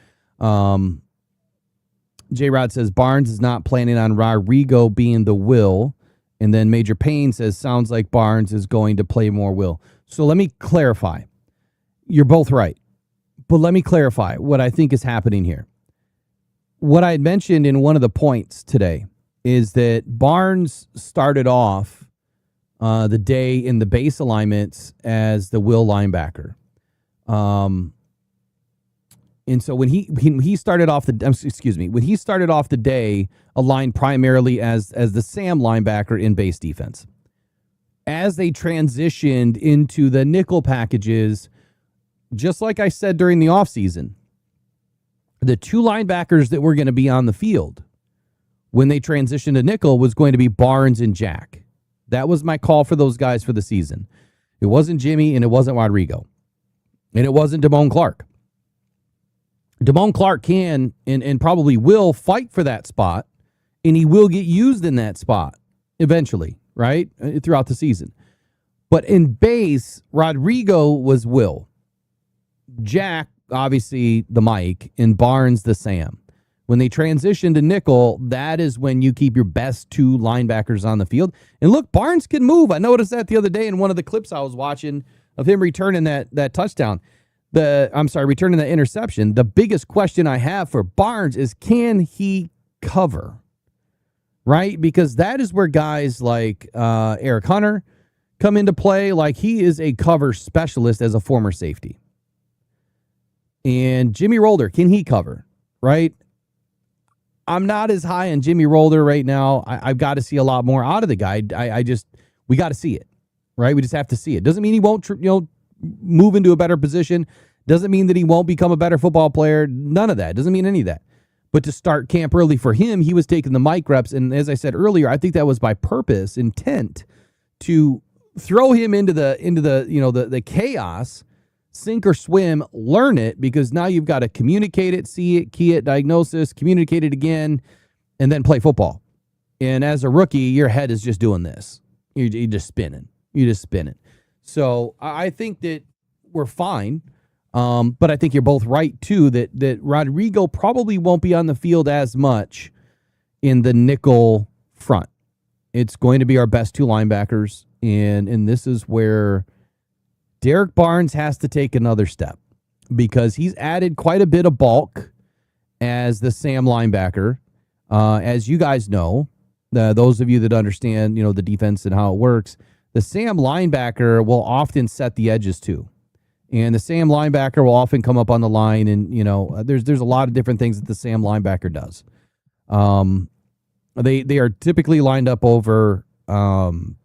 J-Rod says Barnes is not planning on Rodrigo being the will, and then Major Payne says sounds like Barnes is going to play more will. So let me clarify. You're both right, but let me clarify what I think is happening here. What I had mentioned in one of the points today is that Barnes started off the day in the base alignments as the will linebacker. And so when he started off when he started off the day aligned primarily as the Sam linebacker in base defense. As they transitioned into the nickel packages, just like I said during the offseason, the two linebackers that were going to be on the field when they transitioned to nickel was going to be Barnes and Jack. That was my call for those guys for the season. It wasn't Jimmy, and it wasn't Rodrigo. And it wasn't Damone Clark. Damone Clark can and probably will fight for that spot, and he will get used in that spot eventually, right, throughout the season. But in base, Rodrigo was Will. Jack, obviously, the Mike, and Barnes, the Sam. When they transition to nickel, that is when you keep your best two linebackers on the field. And look, Barnes can move. I noticed that the other day in one of the clips I was watching of him returning that touchdown. Returning that interception. The biggest question I have for Barnes is, can he cover? Right? Because that is where guys like Eric Hunter come into play. Like, he is a cover specialist as a former safety. And Jimmy Rolder, can he cover? Right? I'm not as high on Jimmy Rolder right now. I've got to see a lot more out of the guy. We got to see it. Right? We just have to see it. Doesn't mean he won't, move into a better position. Doesn't mean that he won't become a better football player. None of that. Doesn't mean any of that. But to start camp early for him, he was taking the mic reps. And as I said earlier, I think that was by purpose, intent, to throw him into the chaos, sink or swim, learn it, because now you've got to communicate it, see it, key it, diagnosis, communicate it again, and then play football. And as a rookie, your head is just doing this. You're just spinning. So I think that we're fine. But I think you're both right, too, that Rodrigo probably won't be on the field as much in the nickel front. It's going to be our best two linebackers, and this is where Derek Barnes has to take another step, because he's added quite a bit of bulk as the Sam linebacker. As you guys know, those of you that understand, the defense and how it works, the Sam linebacker will often set the edges too. And the Sam linebacker will often come up on the line, and there's a lot of different things that the Sam linebacker does. They are typically lined up over the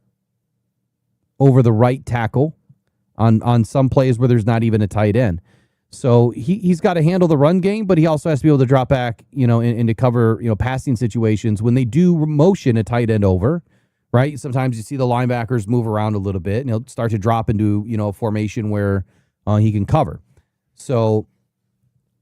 right tackle on some plays where there's not even a tight end. So he's got to handle the run game, but he also has to be able to drop back, and to cover passing situations when they do motion a tight end over. Right? Sometimes you see the linebackers move around a little bit, and he'll start to drop into a formation where he can cover. So,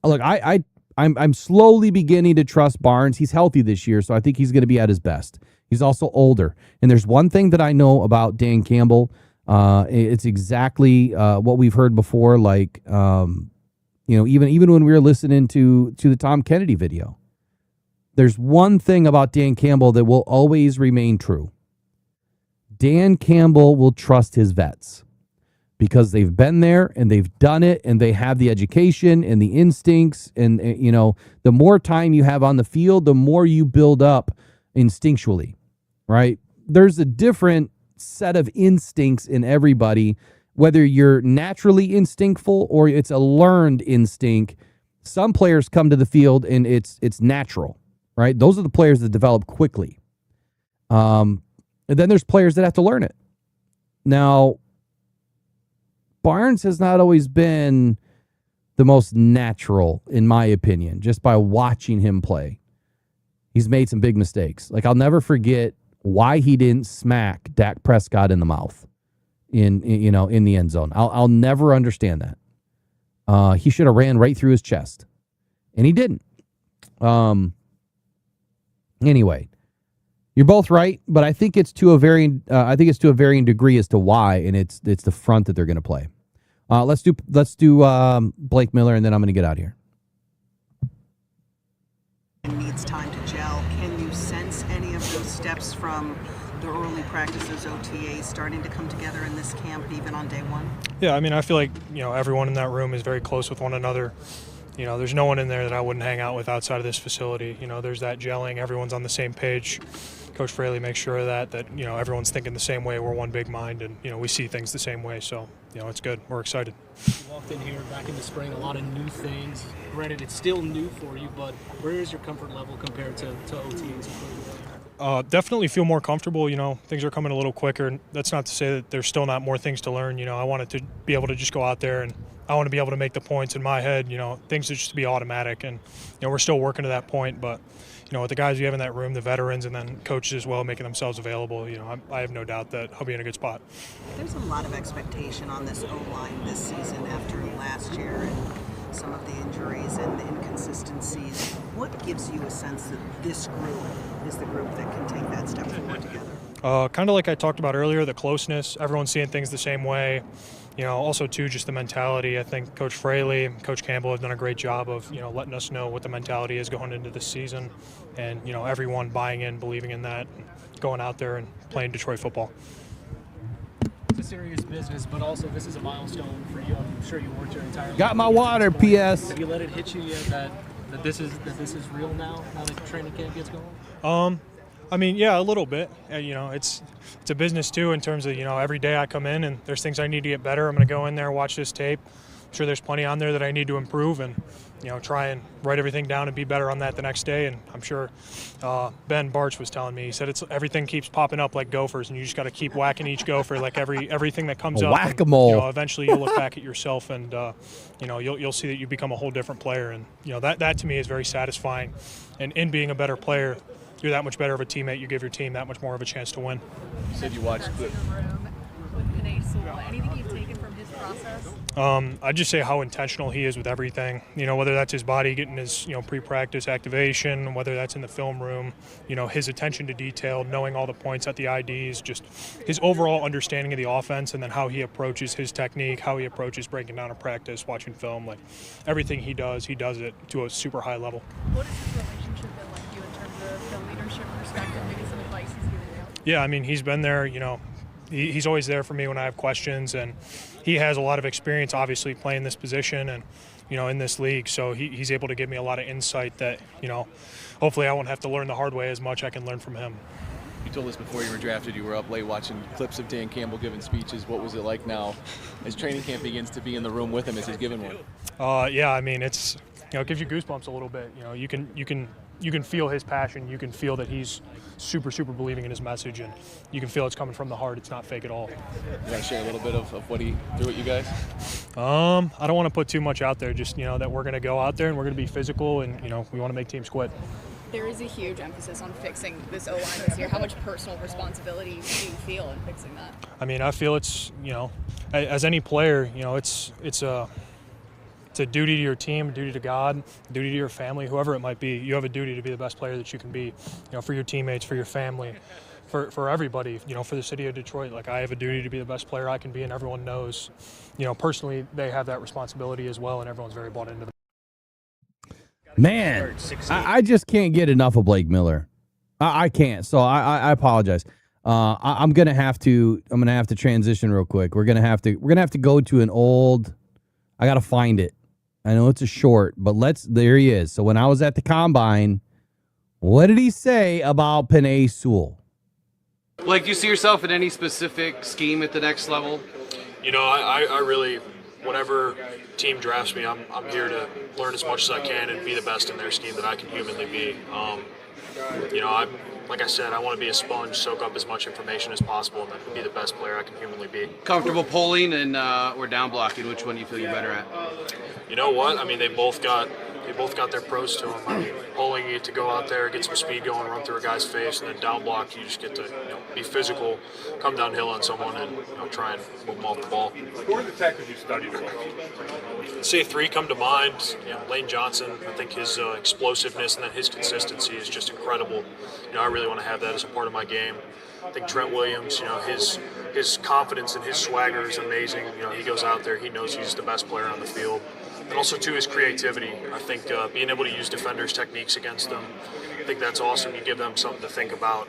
look, I'm slowly beginning to trust Barnes. He's healthy this year, so I think he's going to be at his best. He's also older. And there's one thing that I know about Dan Campbell. It's exactly what we've heard before. Like, even when we were listening to the Tom Kennedy video, there's one thing about Dan Campbell that will always remain true. Dan Campbell will trust his vets. because they've been there and they've done it and they have the education and the instincts. And, the more time you have on the field, the more you build up instinctually, right? There's a different set of instincts in everybody, whether you're naturally instinctful or it's a learned instinct. Some players come to the field and it's natural, right? Those are the players that develop quickly. And then there's players that have to learn it. Now, Barnes has not always been the most natural, in my opinion, just by watching him play. He's made some big mistakes. Like, I'll never forget why he didn't smack Dak Prescott in the mouth in the end zone. I'll never understand that. He should have ran right through his chest, and he didn't. Anyway, you're both right, but I think it's to a varying degree as to why, and it's the front that they're going to play. Let's do Blake Miller, and then I'm going to get out of here. It needs time to gel. Can you sense any of those steps from the early practices, OTAs, starting to come together in this camp, even on day one? Yeah, I mean, I feel like everyone in that room is very close with one another. There's no one in there that I wouldn't hang out with outside of this facility. There's that gelling. Everyone's on the same page. Coach Fraley makes sure that everyone's thinking the same way. We're one big mind, and we see things the same way. So it's good. We're excited. You walked in here back in the spring, a lot of new things. Granted, it's still new for you, but where is your comfort level compared to OTAs? Definitely feel more comfortable. Things are coming a little quicker. That's not to say that there's still not more things to learn. I wanted to be able to just go out there and I want to be able to make the points in my head. Things are just to be automatic, and we're still working to that point. But with the guys you have in that room, the veterans, and then coaches as well, making themselves available, I have no doubt that he'll be in a good spot. There's a lot of expectation on this O-line this season after last year and some of the injuries and the inconsistencies. What gives you a sense that this group is the group that can take that step forward together? Kind of like I talked about earlier, the closeness. Everyone's seeing things the same way. Also, too, just the mentality. I think Coach Fraley, Coach Campbell have done a great job of, letting us know what the mentality is going into this season. And, everyone buying in, believing in that, going out there and playing Detroit football. It's a serious business, but also this is a milestone for you. I'm sure you worked your entire life. Got my water, P.S. Have you let it hit you yet that this is real now that training camp gets going? I mean, yeah, a little bit. It's a business too in terms of, every day I come in and there's things I need to get better. I'm going to go in there, watch this tape. I'm sure there's plenty on there that I need to improve and, try and write everything down and be better on that the next day. And I'm sure Ben Barch was telling me, he said everything keeps popping up like gophers and you just got to keep whacking each gopher like everything that comes up. Whack-a-mole. And, eventually you'll look back at yourself and, you'll see that you become a whole different player. And, that to me is very satisfying. And in being a better player, you're that much better of a teammate. You give your team that much more of a chance to win. You said you watched the Anything you've taken from his process? I'd just say how intentional he is with everything. Whether that's his body getting his pre-practice activation, whether that's in the film room, his attention to detail, knowing all the points at the IDs, just his overall understanding of the offense, and then how he approaches his technique, how he approaches breaking down a practice, watching film, like everything he does it to a super high level. What has his relationship been like you in terms of the leadership perspective, maybe some advice he's given you? Yeah, I mean, he's been there, he's always there for me when I have questions, and he has a lot of experience, obviously, playing this position and, in this league. So he's able to give me a lot of insight that, hopefully I won't have to learn the hard way as much. I can learn from him. You told us before you were drafted you were up late watching clips of Dan Campbell giving speeches. What was it like now as training camp begins to be in the room with him as he's giving one? Yeah, I mean, it's, it gives you goosebumps a little bit. You can feel his passion. You can feel that he's super, super believing in his message, and you can feel it's coming from the heart. It's not fake at all. You want to share a little bit of what he threw at you guys? I don't want to put too much out there, just, that we're going to go out there and we're going to be physical and, we want to make teams quit. There is a huge emphasis on fixing this O-line this year. How much personal responsibility do you feel in fixing that? I mean, I feel it's, as any player, it's a duty to your team, a duty to God, a duty to your family, whoever it might be. You have a duty to be the best player that you can be, for your teammates, for your family, for everybody, for the city of Detroit. Like, I have a duty to be the best player I can be, and everyone knows, personally, they have that responsibility as well, and everyone's very bought into it. Man, I just can't get enough of Blake Miller. I can't, so I apologize. I'm gonna have to transition real quick. We're gonna have to go to an old. I gotta find it. I know it's a short, but there he is. So when I was at the combine, what did he say about Penei Sewell? Blake, do you see yourself in any specific scheme at the next level? You know, I really, whatever team drafts me, I'm here to learn as much as I can and be the best in their scheme that I can humanly be. You know, like I said, I want to be a sponge, soak up as much information as possible, and then be the best player I can humanly be. Comfortable pulling and or down blocking? Which one do you feel you're better at? You know what? I mean, they both got their pros to them. I mean, pulling, you get to go out there, get some speed going, run through a guy's face, and then down block, you just get to be physical, come downhill on someone, and try and move them off the ball. Who are the tackles you studied the most? I'd say three come to mind. Lane Johnson. I think his explosiveness and then his consistency is just incredible. I really want to have that as a part of my game. I think Trent Williams, his confidence and his swagger is amazing. He goes out there, he knows he's the best player on the field. And also, too, his creativity. I think being able to use defenders' techniques against them, I think that's awesome. You give them something to think about,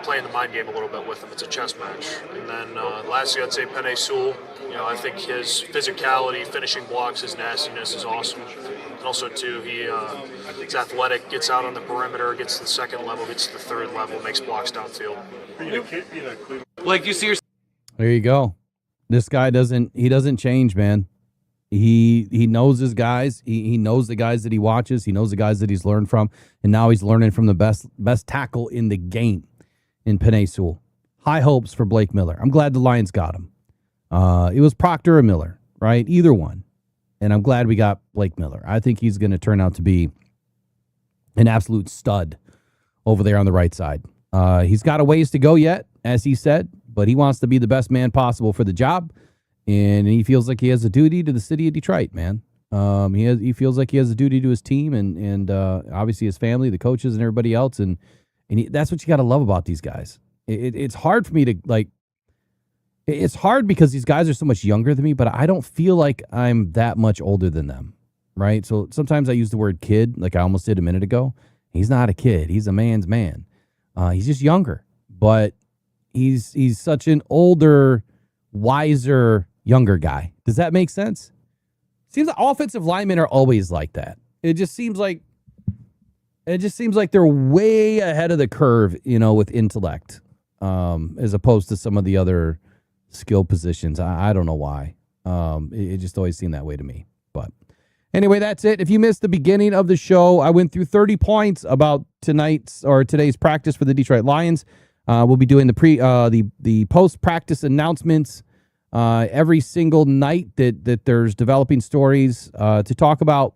playing the mind game a little bit with them. It's a chess match. And then lastly, I'd say Penei Sewell. I think his physicality, finishing blocks, his nastiness is awesome. And also, too, he's athletic, gets out on the perimeter, gets to the second level, gets to the third level, makes blocks downfield. Blake, you see yourself? There you go. This guy doesn't change, man. He knows his guys. He knows the guys that he watches. He knows the guys that he's learned from. And now he's learning from the best tackle in the game in Penei Sewell. High hopes for Blake Miller. I'm glad the Lions got him. It was Proctor or Miller, right? Either one. And I'm glad we got Blake Miller. I think he's going to turn out to be an absolute stud over there on the right side. He's got a ways to go yet, as he said, but he wants to be the best man possible for the job. And he feels like he has a duty to the city of Detroit, man. He feels like he has a duty to his team and obviously his family, the coaches, and everybody else. And that's what you got to love about these guys. It's hard for me to, it's hard because these guys are so much younger than me, but I don't feel like I'm that much older than them, right? So sometimes I use the word kid, like I almost did a minute ago. He's not a kid. He's a man's man. He's just younger, but he's such an older, wiser, younger guy. Does that make sense? Seems like offensive linemen are always like that. It just seems like they're way ahead of the curve, with intellect, as opposed to some of the other skill positions. I don't know why. It just always seemed that way to me. But anyway, that's it. If you missed the beginning of the show, I went through 30 points about today's practice for the Detroit Lions. We'll be doing the post-practice announcements every single night that there's developing stories to talk about.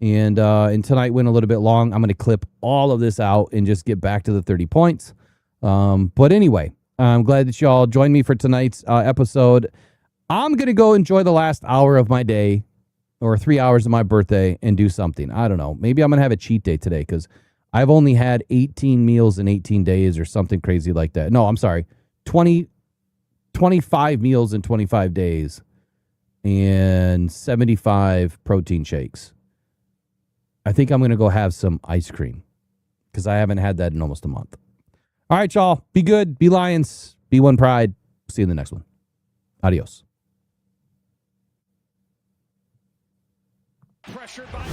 And tonight went a little bit long. I'm going to clip all of this out and just get back to the 30 points. But anyway, I'm glad that y'all joined me for tonight's episode. I'm going to go enjoy the last hour of my day or 3 hours of my birthday and do something. I don't know. Maybe I'm going to have a cheat day today because I've only had 18 meals in 18 days or something crazy like that. No, I'm sorry. 25 meals in 25 days and 75 protein shakes. I think I'm going to go have some ice cream because I haven't had that in almost a month. All right, y'all. Be good. Be Lions. Be One Pride. See you in the next one. Adios. Pressured by